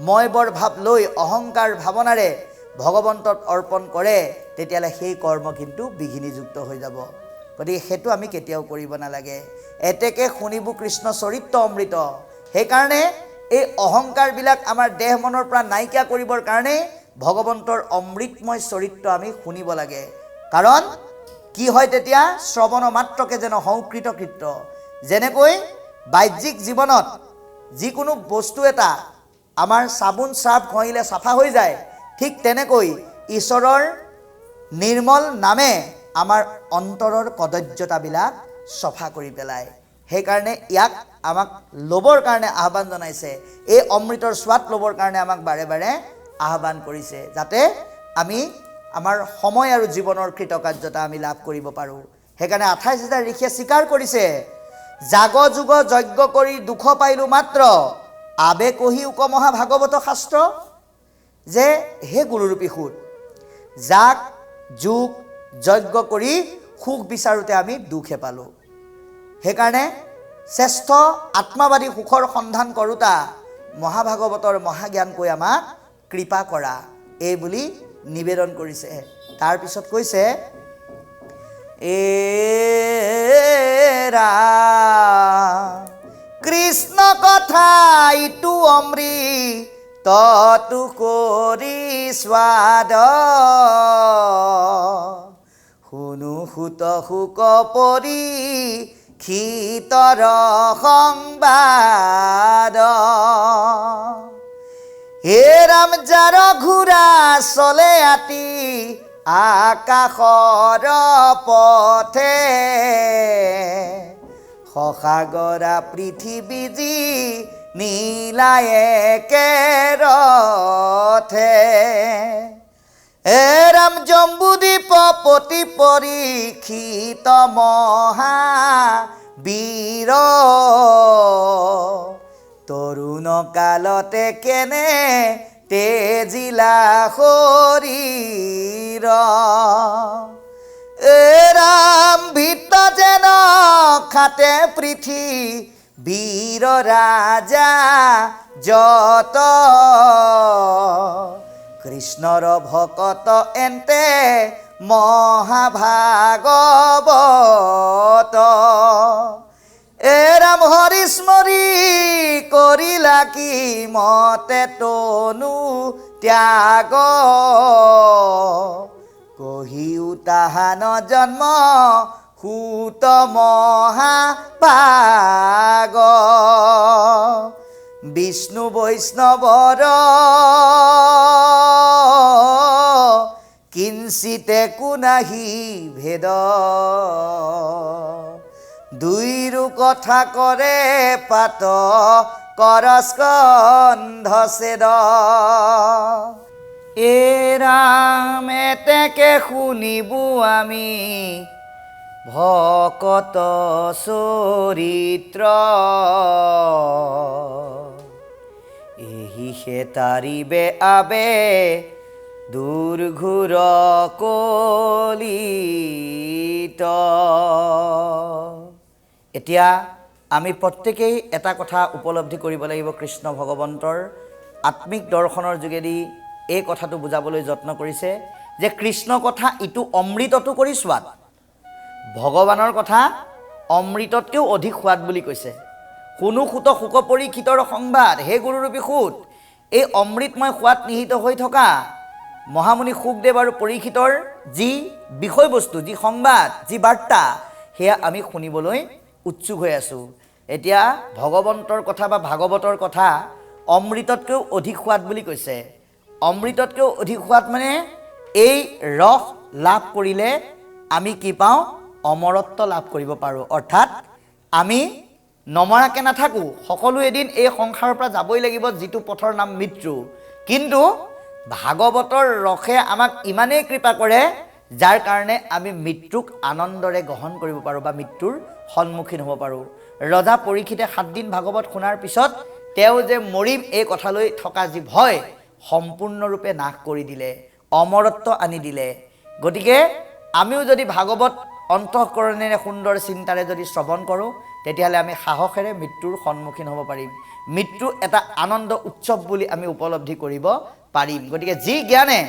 মই বৰ ভাৱ লৈ অহংকাৰ ভাৱনাৰে ভগৱন্তক অৰ্পণ কৰে তেতিয়াহ'লে সেই কৰ্ম কিন্তু বিঘিনিযুক্ত হৈ যাব গতিকে সেইটো আমি কেতিয়াও কৰিব নালাগে এতেকে শুনিব কৃষ্ণ চৰিত্ৰ অমৃত সেইকাৰণে এই অহংকাৰবিলাক আমাৰ দেহ মনৰ পৰা নাইকিয়া কৰিবৰ কাৰণে ভগৱন্তৰ অমৃতময় চৰিত্ৰ আমি শুনিব লাগে কাৰণ কি হয় তেতিয়া শ্ৰৱণ মাত্ৰকে যেন হওঁ কৃতকৃত্য যেনেকৈ বাহ্যিক জীৱনত যিকোনো বস্তু এটা আমাৰ চাবোন চাৰ্ফ ঘঁহিলে চাফা হৈ যায়, ঠিক তেনেকৈ ঈশ্বৰৰ নিৰ্মল নামে আমাৰ অন্তৰৰ কদৰ্যতাবিলাক চফা কৰি পেলায়। সেইকাৰণে ইয়াক আমাক ল'বৰ কাৰণে আহ্বান জনাইছে, এই অমৃতৰ স্বাদ ল'বৰ কাৰণে আমাক বাৰে বাৰে আহ্বান কৰিছে, যাতে আমি আমাৰ সময় আৰু জীৱনৰ কৃতকাৰ্যতা আমি লাভ কৰিব পাৰোঁ। সেইকাৰণে 28,000 ঋষিয়ে স্বীকাৰ কৰিছে, জাগ যুগ যজ্ঞ কৰি দুখ পাইলোঁ মাত্ৰ, আবে কহি উকমহা ভাগৱত শাস্ত্ৰ, যে হে গুৰুৰূপী সুত, জাগ যুগ যজ্ঞ কৰি সুখ বিচাৰোঁতে আমি দুখহে পালোঁ। সেইকাৰণে শ্ৰেষ্ঠ আত্মাবাদী সুখৰ সন্ধান কৰোঁতা মহাভাগৱতৰ মহাজ্ঞান কৈ আমাক কৃপা কৰা, এই বুলি নিবেদন কৰিছে। তাৰপিছত কৈছে, কৃষ্ণ কথা ইটো অমৃত তু কৰি স্বাদ, শুনো সুত সুক পৰি ক্ষিতৰ সংবাদ, হে ৰাম যাৰ ঘোঁৰা চলে আতি আকাশৰ পথে, সসাগৰা পৃথিৱী যি নীলায় একেৰথে, হে ৰাম জম্বুদ্বীপ পতি পৰীক্ষিত মহাবীৰ, তৰুণ কালতে কেনে তেজিলা শৰীৰ, এ ৰাম ভিত যেন খাতে পৃথিৱীৰ ৰাজা যত, কৃষ্ণৰ ভকত এন্তে মহাভাগৱত, এ ৰাম হৰি স্মৰি কৰিলা কি মতে তনু ত্যাগ, কহিও তাহান জন্ম সুত মহাভাগ, বিষ্ণু বৈষ্ণৱৰ কিঞ্চিতে কুনাহি ভেদ, দুইৰো কথা কৰে পাত কৰস্কন্ধ ছেদ, এ ৰাম এতেকে শুনিবো আমি ভকত চৰিত্ৰ, এহি সে তাৰিবে আবে দুৰ্ঘোৰ কলিত। এতিয়া আমি প্ৰত্যেকেই এটা কথা উপলব্ধি কৰিব লাগিব, কৃষ্ণ ভগৱন্তৰ আত্মিক দৰ্শনৰ যোগেদি এই কথাটো বুজাবলৈ যত্ন কৰিছে যে কৃষ্ণ কথা ইটো অমৃতটো কৰি সোৱাদ, ভগৱানৰ কথা অমৃততকৈও অধিক সোৱাদ বুলি কৈছে। শুনো সুত সুক পৰীক্ষিতৰ সংবাদ, হে গুৰুৰূপী সুত, এই অমৃতময় সোৱাদ নিহিত হৈ থকা মহামুনি শুকদেৱ আৰু পৰীক্ষিতৰ যি বিষয়বস্তু, যি সংবাদ, যি বাৰ্তা, সেয়া আমি শুনিবলৈ উৎসুক হৈ আছোঁ। এতিয়া ভগৱন্তৰ কথা বা ভাগৱতৰ কথা অমৃততকৈও অধিক সোৱাদ বুলি কৈছে। অমৃততকৈও অধিক সোৱাদ মানে এই ৰস লাভ কৰিলে আমি কি পাওঁ? অমৰত্ব লাভ কৰিব পাৰোঁ। অৰ্থাৎ আমি নমৰাকৈ নাথাকোঁ, সকলো এদিন এই সংসাৰৰ পৰা যাবই লাগিব, যিটো পথৰ নাম মৃত্যু। কিন্তু ভাগৱতৰ ৰসে আমাক ইমানেই কৃপা কৰে, যাৰ কাৰণে আমি মৃত্যুক আনন্দৰে গ্ৰহণ কৰিব পাৰোঁ বা মৃত্যুৰ সন্মুখীন হ'ব পাৰোঁ। ৰজা পৰীক্ষিতে 7 দিন ভাগৱত শুনাৰ পিছত তেওঁ যে মৰিম এই কথালৈ থকা যি ভয় সম্পূৰ্ণৰূপে নাশ কৰি দিলে, অমৰত্ব আনি দিলে। গতিকে আমিও যদি ভাগৱত অন্তঃকৰণেৰে সুন্দৰ চিন্তাৰে যদি শ্ৰৱণ কৰোঁ, তেতিয়াহ'লে আমি সাহসেৰে মৃত্যুৰ সন্মুখীন হ'ব পাৰিম। মৃত্যু এটা আনন্দ উৎসৱ বুলি আমি উপলব্ধি কৰিব পাৰিম। গতিকে যি জ্ঞানে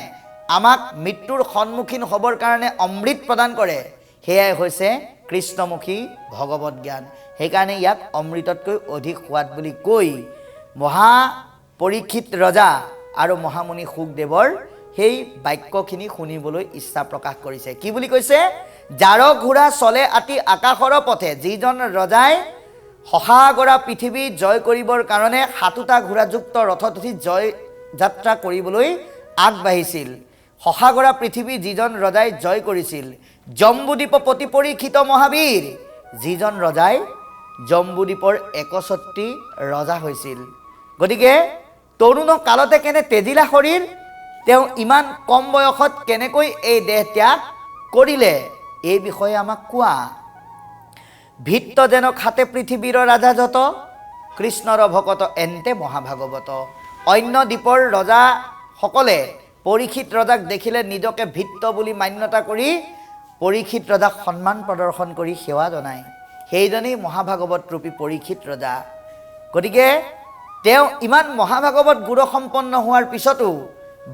আমাক মৃত্যুৰ সন্মুখীন হ'বৰ কাৰণে অমৃত প্ৰদান কৰে, সেয়াই হৈছে কৃষ্ণমুখী ভগৱত জ্ঞান। সেইকাৰণে ইয়াক অমৃততকৈ অধিক সোৱাদ বুলি কৈ মহা পৰীক্ষিত ৰজা আৰু মহামুনি শুকদেৱৰ সেই বাক্যখিনি শুনিবলৈ ইচ্ছা প্ৰকাশ কৰিছে। কি বুলি কৈছে? যাৰ ঘোঁৰা চলে আতি আকাশৰ পথে, যিজন ৰজাই শশাগৰা পৃথিৱী জয় কৰিবৰ কাৰণে 7টা ঘোঁৰাযুক্ত ৰথত উঠি জয় যাত্ৰা কৰিবলৈ আগবাঢ়িছিল। শশাগৰা পৃথিৱী যিজন ৰজাই জয় কৰিছিল, জম্বুদ্বীপপতি পৰীক্ষিত মহাবীৰ, যিজন ৰজাই জম্বুদ্বীপৰ 61 ৰজা হৈছিল। গতিকে তৰুণ কালতে কেনে তেজিলা শৰীৰ, তেওঁ ইমান কম বয়সত কেনেকৈ এই দেহ ত্যাগ কৰিলে, এই বিষয়ে আমাক কোৱা। ভিত্ত যেন খাতে পৃথিৱীৰ ৰাজা যত, কৃষ্ণৰ ভকত এন্তে মহাভাগৱত। অন্য দ্বীপৰ ৰজাসকলে পৰীক্ষিত ৰজাক দেখিলে নিজকে ভিত্ত বুলি মান্যতা কৰি পৰীক্ষিত ৰজাক সন্মান প্ৰদৰ্শন কৰি সেৱা জনায়। সেইজনেই মহাভাগৱত ৰূপী পৰীক্ষিত ৰজা। গতিকে তেওঁ ইমান মহাভাগৱত গুণসম্পন্ন হোৱাৰ পিছতো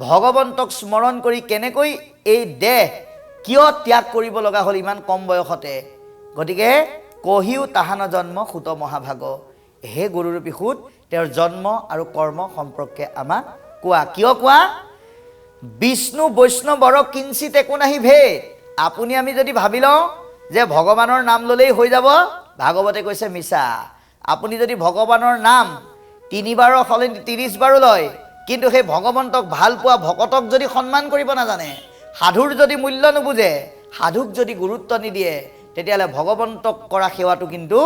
ভগৱন্তক স্মৰণ কৰি কেনেকৈ এই দেহ কিয় ত্যাগ কৰিব লগা হ'ল ইমান কম বয়সতে। গতিকে কহিও তাহান জন্ম সুত মহাভাগ। হে গুৰুৰূপী সুত, তেওঁৰ জন্ম আৰু কৰ্ম সম্পৰ্কে আমাক কোৱা। কিয় কোৱা? বিষ্ণু বৈষ্ণৱৰ কিঞ্চিত একো নাহি ভেদ। আপুনি আমি যদি ভাবি লওঁ যে ভগৱানৰ নাম ল'লেই হৈ যাব, ভাগৱতে কৈছে মিছা। আপুনি যদি ভগৱানৰ নাম 3 বাৰৰ সলনি 30 বাৰো লয়, কিন্তু সেই ভগৱন্তক ভাল পোৱা ভকতক যদি সন্মান কৰিব নাজানে, সাধুৰ যদি মূল্য নুবুজে, সাধুক যদি গুৰুত্ব নিদিয়ে, তেতিয়াহ'লে ভগৱন্তক কৰা সেৱাটো কিন্তু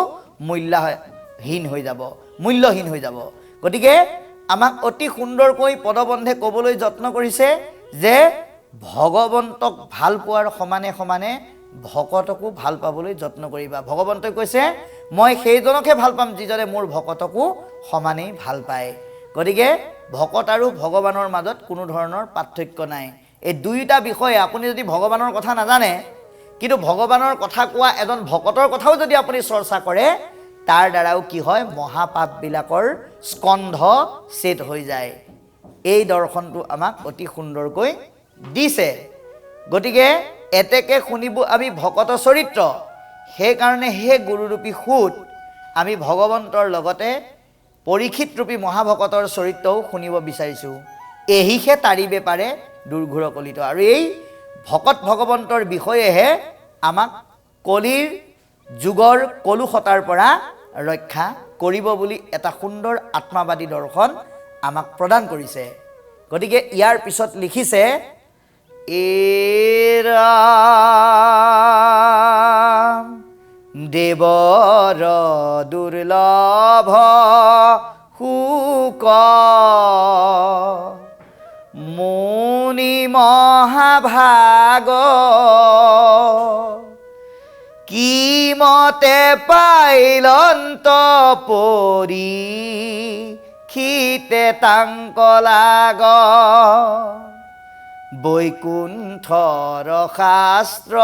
মূল্যহীন হৈ যাব, মূল্যহীন হৈ যাব। গতিকে আমাক অতি সুন্দৰকৈ পদবন্ধে ক'বলৈ যত্ন কৰিছে যে ভগৱন্তক ভাল পোৱাৰ সমানে সমানে ভকতকো ভাল পাবলৈ যত্ন কৰিবা। ভগৱন্তই কৈছে মই সেইজনকহে ভাল পাম যিজনে মোৰ ভকতকো সমানেই ভাল পায়। গতিকে ভকত আৰু ভগৱানৰ মাজত কোনো ধৰণৰ পাৰ্থক্য নাই। এই দুয়োটা বিষয়ে আপুনি যদি ভগৱানৰ কথা নাজানে, কিন্তু ভগৱানৰ কথা কোৱা এজন ভকতৰ কথাও যদি আপুনি চৰ্চা কৰে, তাৰ দ্বাৰাও কি হয়, মহাপাপবিলাকৰ স্কন্ধ ছেদ হৈ যায়। এই দৰ্শনটো আমাক অতি সুন্দৰকৈ দিছে। গতিকে এতেকে শুনিব আমি ভকত চৰিত্ৰ। সেইকাৰণে হে গুৰুৰূপী সুত, আমি ভগৱন্তৰ লগতে পৰীক্ষিত ৰূপী মহাভকতৰ চৰিত্ৰও শুনিব বিচাৰিছোঁ। এহিহে তাৰিবে পাৰে দুৰ্ঘোৰ কলিত। আৰু এই ভকত ভগৱন্তৰ বিষয়েহে আমাক কলিৰ যুগৰ কলুষতাৰ পৰা ৰক্ষা কৰিব বুলি এটা সুন্দৰ আত্মাবাদী দৰ্শন আমাক প্ৰদান কৰিছে। গতিকে ইয়াৰ পিছত লিখিছে দেৱৰ দুৰ্লভ সুক মুনি মহাভাগ কি মতে পাইলন্ত পৰি খিতে তাংক লাগ বৈকুণ্ঠৰ শাস্ত্ৰ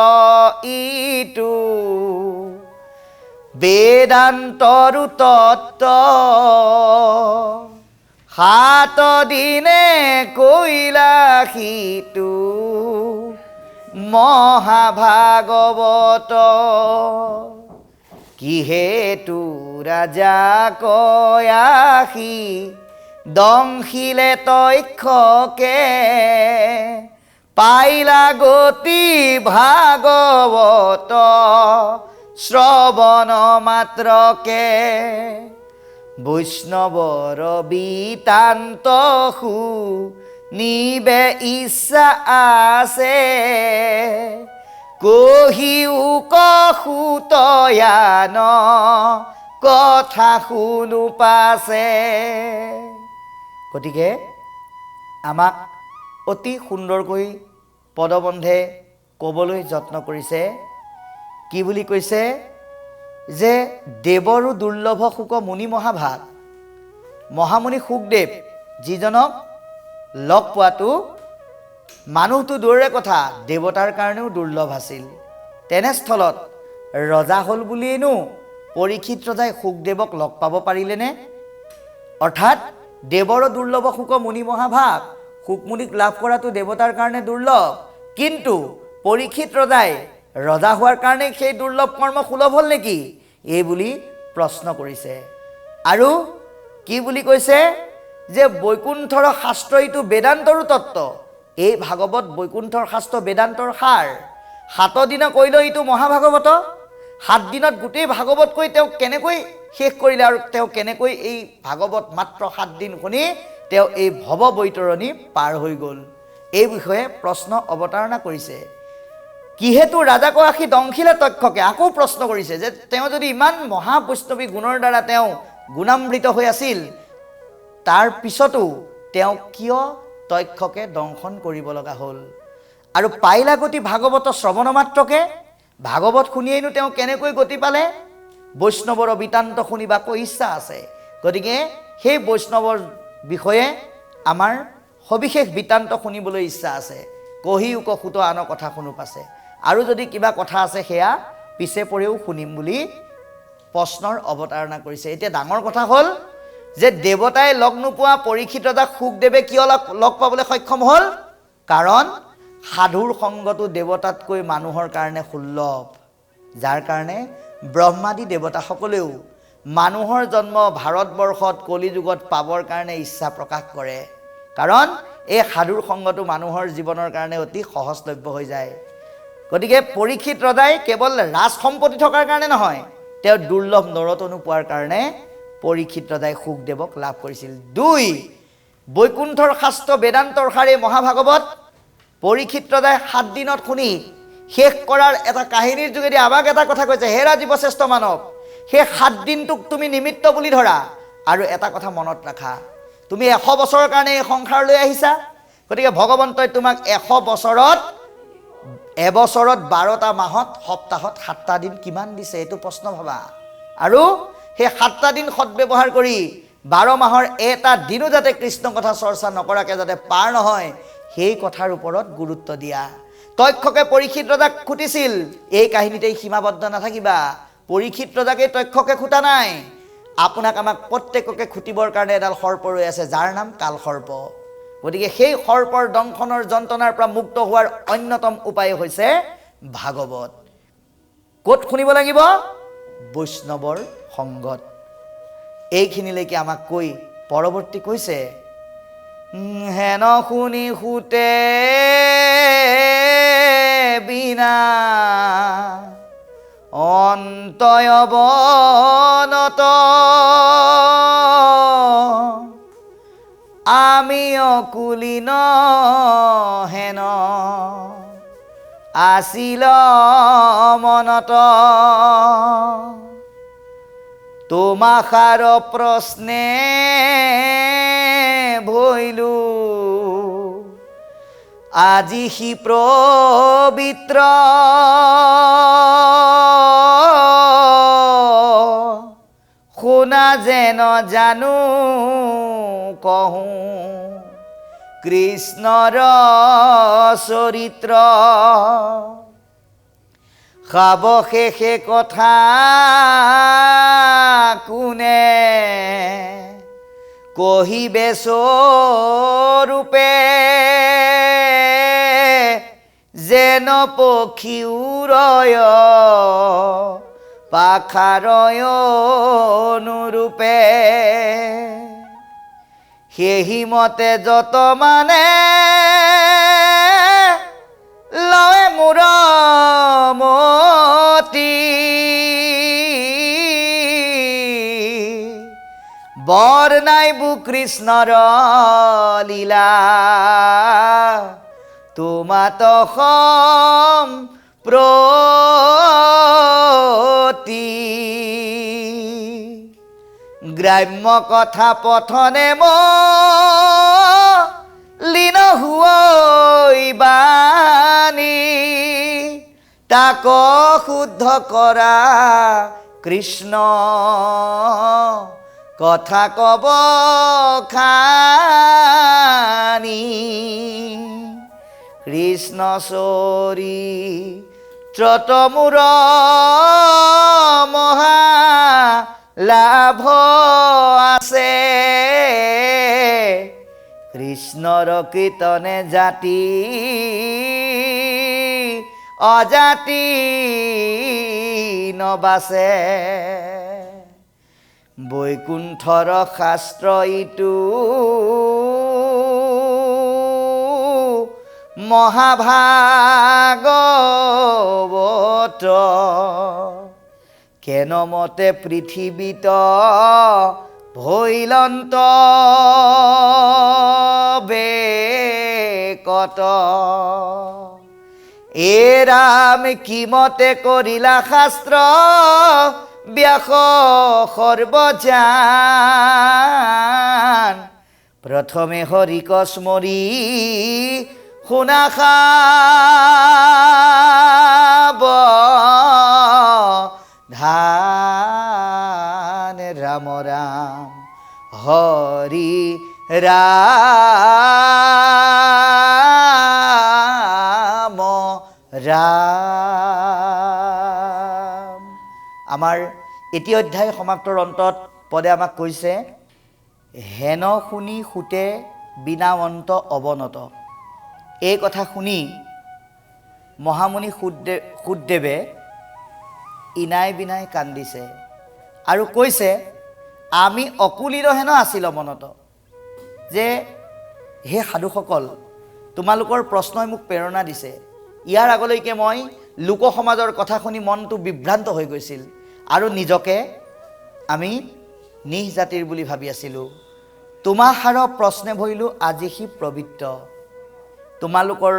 ইটো বেদান্তৰু তত্ত্ব 7 দিনে কৈলা সিটো মহাভাগৱত কিহেতু ৰাজা কয়াসি দংশিলে তক্ষকে পাইলা গতি ভাগৱত শ্ৰৱণ মাত্ৰকে বৈষ্ণৱৰ বিতান্ত সু নিবে ইচ্ছা আছে কহিও কহুতয়ান কথা শুনো পাছে। গতিকে আমাক অতি সুন্দৰকৈ পদবন্ধে ক'বলৈ যত্ন কৰিছে। কি বুলি কৈছে যে দেৱৰো দুৰ্লভ সুক মুনি মহাভাগ। মহামুনি সুখদেৱ যিজনক লগ পোৱাটো মানুহটো দূৰৰে কথা, দেৱতাৰ কাৰণেও দুৰ্লভ আছিল। তেনেস্থলত ৰজা হ'ল বুলিয়েনো পৰীক্ষিত ৰজাই সুখদেৱক লগ পাব পাৰিলেনে? অৰ্থাৎ দেৱৰ দুৰ্লভ সুক মুনি মহাভাগ, সুকমুনিক লাভ কৰাটো দেৱতাৰ কাৰণে দুৰ্লভ, কিন্তু পৰীক্ষিত ৰজাই ৰজা হোৱাৰ কাৰণে সেই দুৰ্লভ কৰ্ম সুলভ হ'ল নেকি, এই বুলি প্ৰশ্ন কৰিছে। আৰু কি বুলি কৈছে যে বৈকুণ্ঠৰ শাস্ত্ৰ ইটো বেদান্তৰো তত্ত্ব। এই ভাগৱত বৈকুণ্ঠৰ শাস্ত্ৰ বেদান্তৰ সাৰ। 7 দিনা কৈল ইটো মহাভাগৱত। 7 দিনত গোটেই ভাগৱত কৈ তেওঁ কেনেকৈ শেষ কৰিলে আৰু তেওঁ কেনেকৈ এই ভাগৱত মাত্ৰ 7 দিন শুনি তেওঁ এই ভৱ বৈতৰণী পাৰ হৈ গ'ল, এই বিষয়ে প্ৰশ্ন অৱতাৰণা কৰিছে। কিহেতু ৰাজাকৰাশী দংশিলে তক্ষকে আকৌ প্ৰশ্ন কৰিছে যে তেওঁ যদি ইমান মহাবৈষ্ণৱী গুণৰ দ্বাৰা তেওঁ গুণামৃত হৈ আছিল, তাৰ পিছতো তেওঁ কিয় তক্ষকে দংশন কৰিব লগা হ'ল? আৰু পাইলা গতি ভাগৱত শ্ৰৱণ মাত্ৰকে, ভাগৱত শুনিয়েইনো তেওঁ কেনেকৈ গতি পালে? বৈষ্ণৱৰ বৃত্তান্ত শুনিবাক ইচ্ছা আছে, গতিকে সেই বৈষ্ণৱৰ বিষয়ে আমাৰ সবিশেষ বৃত্তান্ত শুনিবলৈ ইচ্ছা আছে। কহি উক সুত আন কথা শুনো পাছে, আৰু যদি কিবা কথা আছে সেয়া পিছে পৰেও শুনিম বুলি প্ৰশ্নৰ অৱতাৰণা কৰিছে। এতিয়া ডাঙৰ কথা হ'ল যে দেৱতাই লগ নোপোৱা পৰীক্ষিত ৰজাক শুকদেৱে কিয় লগ পাবলৈ সক্ষম হ'ল? কাৰণ সাধুৰ সংগটো দেৱতাতকৈ মানুহৰ কাৰণে সুলভ, যাৰ কাৰণে ব্ৰহ্মাদী দেৱতাসকলেও মানুহৰ জন্ম ভাৰতবৰ্ষত কলিযুগত পাবৰ কাৰণে ইচ্ছা প্ৰকাশ কৰে, কাৰণ এই সাধুৰ সংগটো মানুহৰ জীৱনৰ কাৰণে অতি সহজলভ্য হৈ যায়। গতিকে পৰীক্ষিত ৰজাই কেৱল ৰাজ সম্পত্তি থকাৰ কাৰণে নহয়, তেওঁ দুৰ্লভ নৰতনু পোৱাৰ কাৰণে পৰীক্ষিত ৰজাই শুকদেৱক লাভ কৰিছিল। 2 বৈকুণ্ঠৰ শাস্ত্ৰ বেদান্তৰ সাৰে মহাভাগৱত পৰীক্ষিত ৰজাই 7 দিনত শুনি শেষ কৰাৰ এটা কাহিনীৰ যোগেদি আমাক এটা কথা কৈছে, হে ৰাজীৱ শ্ৰেষ্ঠ মানৱ, সেই 7 দিনটোক তুমি নিমিত্ত বুলি ধৰা, আৰু এটা কথা মনত ৰাখা, তুমি 100 বছৰৰ কাৰণে এই সংসাৰলৈ আহিছা, গতিকে ভগৱন্তই তোমাক 100 বছৰত এবছৰত 12টা মাহত সপ্তাহত 7টা দিন কিমান দিছে এইটো প্ৰশ্ন ভাবা, আৰু সেই 7টা দিন সৎব্যৱহাৰ কৰি 12 মাহৰ এটা দিনো যাতে কৃষ্ণ কথা চৰ্চা নকৰাকৈ যাতে পাৰ নহয়, সেই কথাৰ ওপৰত গুৰুত্ব দিয়া। তক্ষকে পৰীক্ষিত ৰজাক খুটিছিল, এই কাহিনীতেই সীমাবদ্ধ নাথাকিবা। পৰীক্ষিত ৰজাকে তক্ষকে খুটা নাই, আপোনাক আমাক প্ৰত্যেককে খুটিবৰ কাৰণে এডাল সৰ্প ৰৈ আছে, যাৰ নাম কাল সৰ্প। গতিকে সেই সৰ্পৰ দংশনৰ যন্ত্ৰণাৰ পৰা মুক্ত হোৱাৰ অন্যতম উপায় হৈছে ভাগৱত। ক'ত শুনিব লাগিব? বৈষ্ণৱৰ সংগত। এইখিনিলৈকে আমাক কৈ পৰৱৰ্তী কৈছে, হেন শুনি সুতে বিনা অন্তয়বনত আমি অকুলীন হেন আছিল মনত, তোমাষাৰ প্ৰশ্নে ভৈলো আজি সি পবিত্ৰ, শুনা যেন জানো কহো কৃষ্ণৰ চৰিত্ৰ, সাৱশেষে কথা কোনে কহিবে স্বৰূপে, যেন পক্ষী উৰয় পাখাৰয় অনুৰূপে, সেহি মতে যত মানে লয় মোৰ মতি, বৰ্ণাইবু কৃষ্ণৰ লীলা, তোমাত সম্প্ৰতি, গ্ৰাম্য কথা পথনে লীন হুৱৈ বাণী, তাক শুদ্ধ কৰা কৃষ্ণ কথা কব খানি, কৃষ্ণ চৰিত্ৰত মোৰ মহা লাভ আছে, কৃষ্ণৰ কীৰ্তনে জাতি অজাতি নবাছে, বৈকুণ্ঠৰ শাস্ত্ৰ ইটো মহাভাগৱত, কেনমতে পৃথিৱীত ভৈলন্ত বেকত এ ৰাম কিমতে কৰিলা শাস্ত্ৰ ব্যাস সৰ্বজান প্ৰথমে হৰিক স্মৰি শুনা ধান ৰাম ৰাম হৰি ৰাম ৰাম। আমাৰ এটি অধ্যায় সমাপ্তৰ অন্তত পদে আমাক কৈছে হেন শুনি সুতে বিনাৱন্ত অৱনত। এই কথা শুনি মহামুনি সুতদেৱে ইনাই বিনাই কান্দিছে আৰু কৈছে আমি অকুলিৰ হেন আছিল মনত, যে হে সাধুসকল তোমালোকৰ প্ৰশ্নই মোক প্ৰেৰণা দিছে। ইয়াৰ আগলৈকে মই লোক সমাজৰ কথা শুনি মনটো বিভ্ৰান্ত হৈ গৈছিল আৰু নিজকে আমি নিজ জাতিৰ বুলি ভাবি আছিলোঁ। তোমাহাৰ প্ৰশ্নে ভৰিলোঁ আজি সি প্ৰবৃত্ত। তোমালোকৰ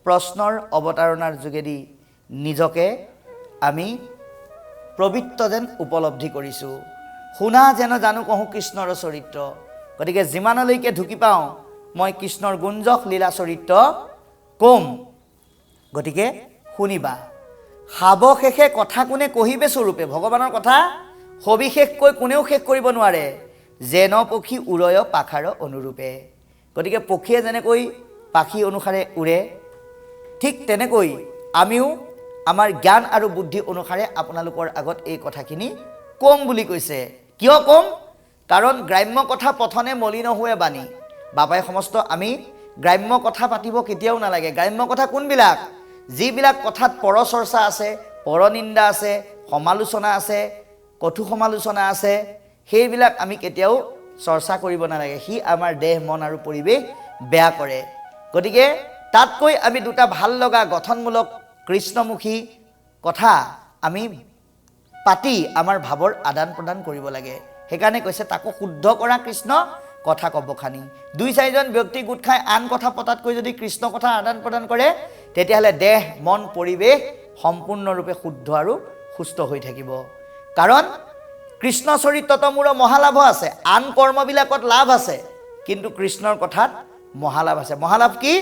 প্ৰশ্নৰ অৱতাৰণাৰ যোগেদি নিজকে আমি প্ৰবৃত্ত যেন উপলব্ধি কৰিছোঁ। শুনা যেন জানো কহোঁ কৃষ্ণৰ চৰিত্ৰ। গতিকে যিমানলৈকে ঢুকি পাওঁ মই কৃষ্ণৰ গুঞ্জক লীলা চৰিত্ৰ কম। গতিকে শুনিবা। সাৱশেষে কথা কোনে কহিবে স্বৰূপে। ভগৱানৰ কথা সবিশেষকৈ কোনেও শেষ কৰিব নোৱাৰে। যেন পক্ষী উৰয় পাখাৰ অনুৰূপে। গতিকে পক্ষীয়ে যেনেকৈ পাখি অনুসাৰে উৰে, ঠিক তেনেকৈ আমিও আমাৰ জ্ঞান আৰু বুদ্ধি অনুসাৰে আপোনালোকৰ আগত এই কথাখিনি কম বুলি কৈছে। কিয় কম? কাৰণ গ্ৰাম্য কথা পথনে মলিন হোৱে বাণী। বাবাই সমস্ত আমি গ্ৰাম্য কথা পাতিব কেতিয়াও নালাগে। গ্ৰাম্য কথা কোনবিলাক? যিবিলাক কথাত পৰচৰ্চা আছে, পৰনিন্দা আছে, সমালোচনা আছে, কটু সমালোচনা আছে, সেইবিলাক আমি কেতিয়াও চৰ্চা কৰিব নালাগে। সি আমাৰ দেহ মন আৰু পৰিৱেশ বেয়া কৰে। গতিকে তাতকৈ আমি দুটা ভাল লগা গঠনমূলক কৃষ্ণমুখী কথা আমি পাতি আমাৰ ভাৱৰ আদান প্ৰদান কৰিব লাগে। সেইকাৰণে কৈছে তাকো শুদ্ধ কৰা কৃষ্ণ কথা ক'ব খানি। দুই চাৰিজন ব্যক্তি গোট খাই আন কথা পতাতকৈ যদি কৃষ্ণ কথা আদান প্ৰদান কৰে, তেতিয়াহ'লে দেহ মন পৰিৱেশ সম্পূৰ্ণৰূপে শুদ্ধ আৰু সুস্থ হৈ থাকিব। কাৰণ কৃষ্ণ চৰিত্ৰত মোৰ মহালাভ আছে। আন কৰ্মবিলাকত লাভ আছে, কিন্তু কৃষ্ণৰ কথাত মহালাভ আছে। মহালাভ কি?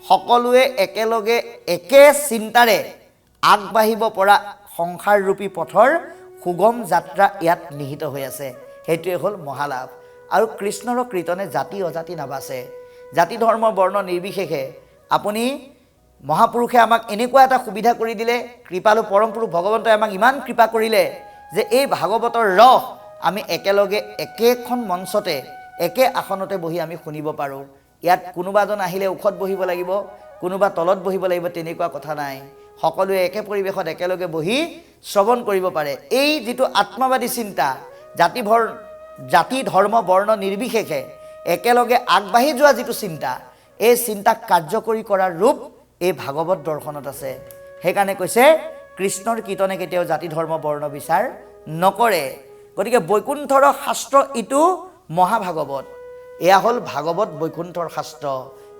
সকলোৱে একেলগে একে চিন্তাৰে আগবাঢ়িব পৰা সংসাৰৰূপী পথৰ সুগম যাত্ৰা ইয়াত নিহিত হৈ আছে। সেইটোৱে হ'ল মহালাভ। আৰু কৃষ্ণৰ কীৰ্তনে জাতি অজাতি নাবাচে। জাতি ধৰ্ম বৰ্ণ নিৰ্বিশেষে আপুনি মহাপুৰুষে আমাক এনেকুৱা এটা সুবিধা কৰি দিলে, কৃপালু পৰম পুৰুষ ভগৱন্তই আমাক ইমান কৃপা কৰিলে যে এই ভাগৱতৰ ৰস আমি একেলগে একেখন মঞ্চতে একে আসনতে বহি আমি শুনিব পাৰোঁ। ইয়াত কোনোবা এজন আহিলে ওখত বহিব লাগিব, কোনোবা তলত বহিব লাগিব, তেনেকুৱা কথা নাই। সকলোৱে একে পৰিৱেশত একেলগে বহি শ্ৰৱণ কৰিব পাৰে। এই যিটো আত্মবাদী চিন্তা, জাতি ধৰ্ম বৰ্ণ নিৰ্বিশেষে একেলগে আগবাঢ়ি যোৱা যিটো চিন্তা, এই চিন্তাক কাৰ্যকৰী কৰাৰ ৰূপ এই ভাগৱত দৰ্শনত আছে। সেইকাৰণে কৈছে কৃষ্ণৰ কীৰ্তনে কেতিয়াও জাতি ধৰ্ম বৰ্ণ বিচাৰ নকৰে। গতিকে বৈকুণ্ঠৰ শাস্ত্ৰ ইটো মহাভাগৱত। এয়া হ'ল ভাগৱত বৈকুণ্ঠৰ শাস্ত্ৰ।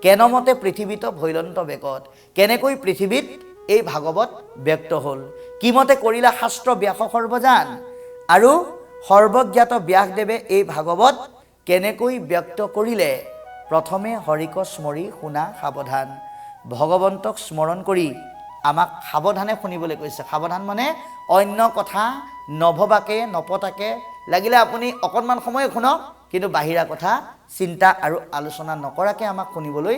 কেনমতে পৃথিৱীত ভৈলন্ত বেকত। কেনেকৈ পৃথিৱীত এই ভাগৱত ব্যক্ত হ'ল। কিমতে কৰিলা শাস্ত্ৰ ব্যাস সৰ্বজান। আৰু সৰ্বজ্ঞাত ব্যাসদেৱে এই ভাগৱত কেনেকৈ ব্যক্ত কৰিলে। প্ৰথমে হৰিক স্মৰি শুনা সাৱধান। ভগৱন্তক স্মৰণ কৰি আমাক সাৱধানে শুনিবলৈ কৈছে। সাৱধান মানে অন্য কথা নভবাকে নপতাকে, লাগিলে আপুনি অকণমান সময় শুনক, কিন্তু বাহিৰা কথা চিন্তা আৰু আলোচনা নকৰাকৈ আমাক শুনিবলৈ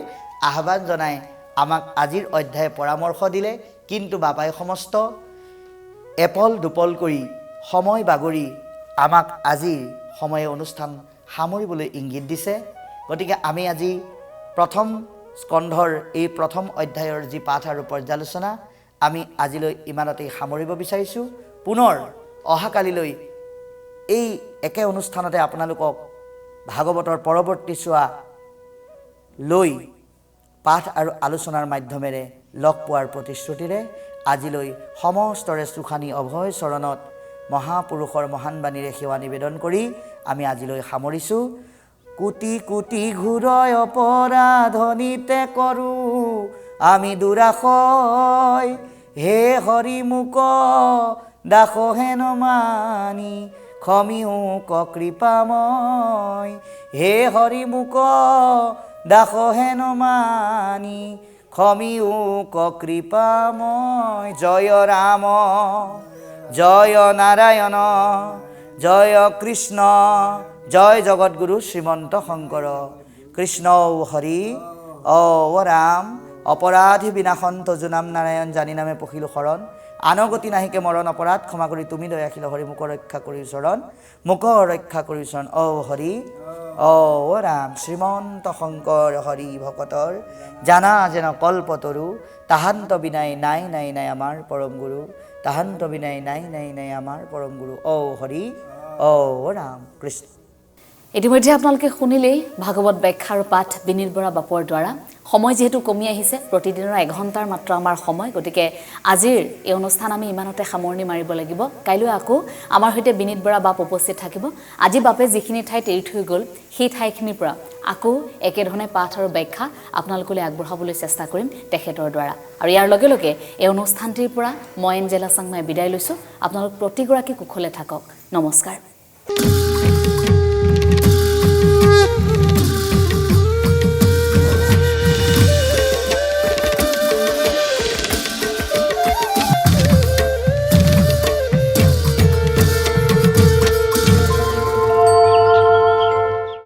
আহ্বান জনাই আমাক আজিৰ অধ্যায়ে পৰামৰ্শ দিলে। কিন্তু বাবাই সমস্ত এপল দুপল কৰি সময় বাগৰি আমাক আজিৰ সময়ে অনুষ্ঠান সামৰিবলৈ ইংগিত দিছে। গতিকে আমি আজি প্ৰথম স্কন্ধৰ এই প্ৰথম অধ্যায়ৰ যি পাঠ আৰু পৰ্যালোচনা আমি আজিলৈ ইমানতেই সামৰিব বিচাৰিছোঁ। পুনৰ অহাকালিলৈ এই একে অনুষ্ঠানতে আপোনালোকক ভাগৱতৰ পৰৱৰ্তী চোৱা লৈ পাঠ আৰু আলোচনাৰ মাধ্যমেৰে লগ পোৱাৰ প্ৰতিশ্ৰুতিৰে আজিলৈ সমস্তৰে সুখানী অভয় চৰণত মহাপুৰুষৰ মহান বাণীৰে সেৱা নিবেদন কৰি আমি আজিলৈ সামৰিছোঁ। কোটি কোটি ঘূৰয় অপৰাধনিতে কৰোঁ আমি দুৰাশয়, হে হৰি মোক দাস হেন মানি ক্ষমিউক কৃপাময়, হে হৰি মোক দাস হেন মানি ক্ষমিউক কৃপাময়। জয় ৰাম জয় নাৰায়ণ জয় কৃষ্ণ জয় জগতগুৰু শ্ৰীমন্ত শংকৰ। কৃষ্ণ হৰি ও ৰাম অপৰাধী বিনাশন তজু নাম নাৰায়ণ জানি নামে পখিলো শৰণ। আনগতি নাহিকে মৰণ অপৰাধ ক্ষমা কৰি তুমি দয়াশীল হৰি মোক ৰক্ষা কৰি চৰণ, মোক ৰক্ষা কৰি চৰণ। ও হৰি ও ৰাম শ্ৰীমন্ত শংকৰ হৰি ভকতৰ জানা যেন কল্পতৰু, তাহান্ত বিনাই নাই নাই নাই আমাৰ পৰম গুৰু, তাহান্ত বিনাই নাই নাই নাই আমাৰ পৰম গুৰু। ও হৰি ও ৰাম কৃষ্ণ। ইতিমধ্যে আপোনালোকে শুনিলেই ভাগৱত ব্যাখ্যা আৰু পাঠ বিনীত বৰা বাপুৰ দ্বাৰা। সময় যিহেতু কমি আহিছে, প্ৰতিদিনৰ 1 ঘণ্টাৰ মাত্ৰ আমাৰ সময়, গতিকে আজিৰ এই অনুষ্ঠান আমি ইমানতে সামৰণি মাৰিব লাগিব। কাইলৈ আকৌ আমাৰ সৈতে বিনীত বৰা বাপ উপস্থিত থাকিব। আজি বাপে যিখিনি ঠাইত এৰি থৈ গ'ল সেই ঠাইখিনিৰ পৰা আকৌ একেধৰণে পাঠ আৰু ব্যাখ্যা আপোনালোকলৈ আগবঢ়াবলৈ চেষ্টা কৰিম তেখেতৰ দ্বাৰা। আৰু ইয়াৰ লগে লগে এই অনুষ্ঠানটিৰ পৰা মই এঞ্জেলা চাংমাই বিদায় লৈছোঁ। আপোনালোক প্ৰতিগৰাকী কুশলে থাকক। নমস্কাৰ।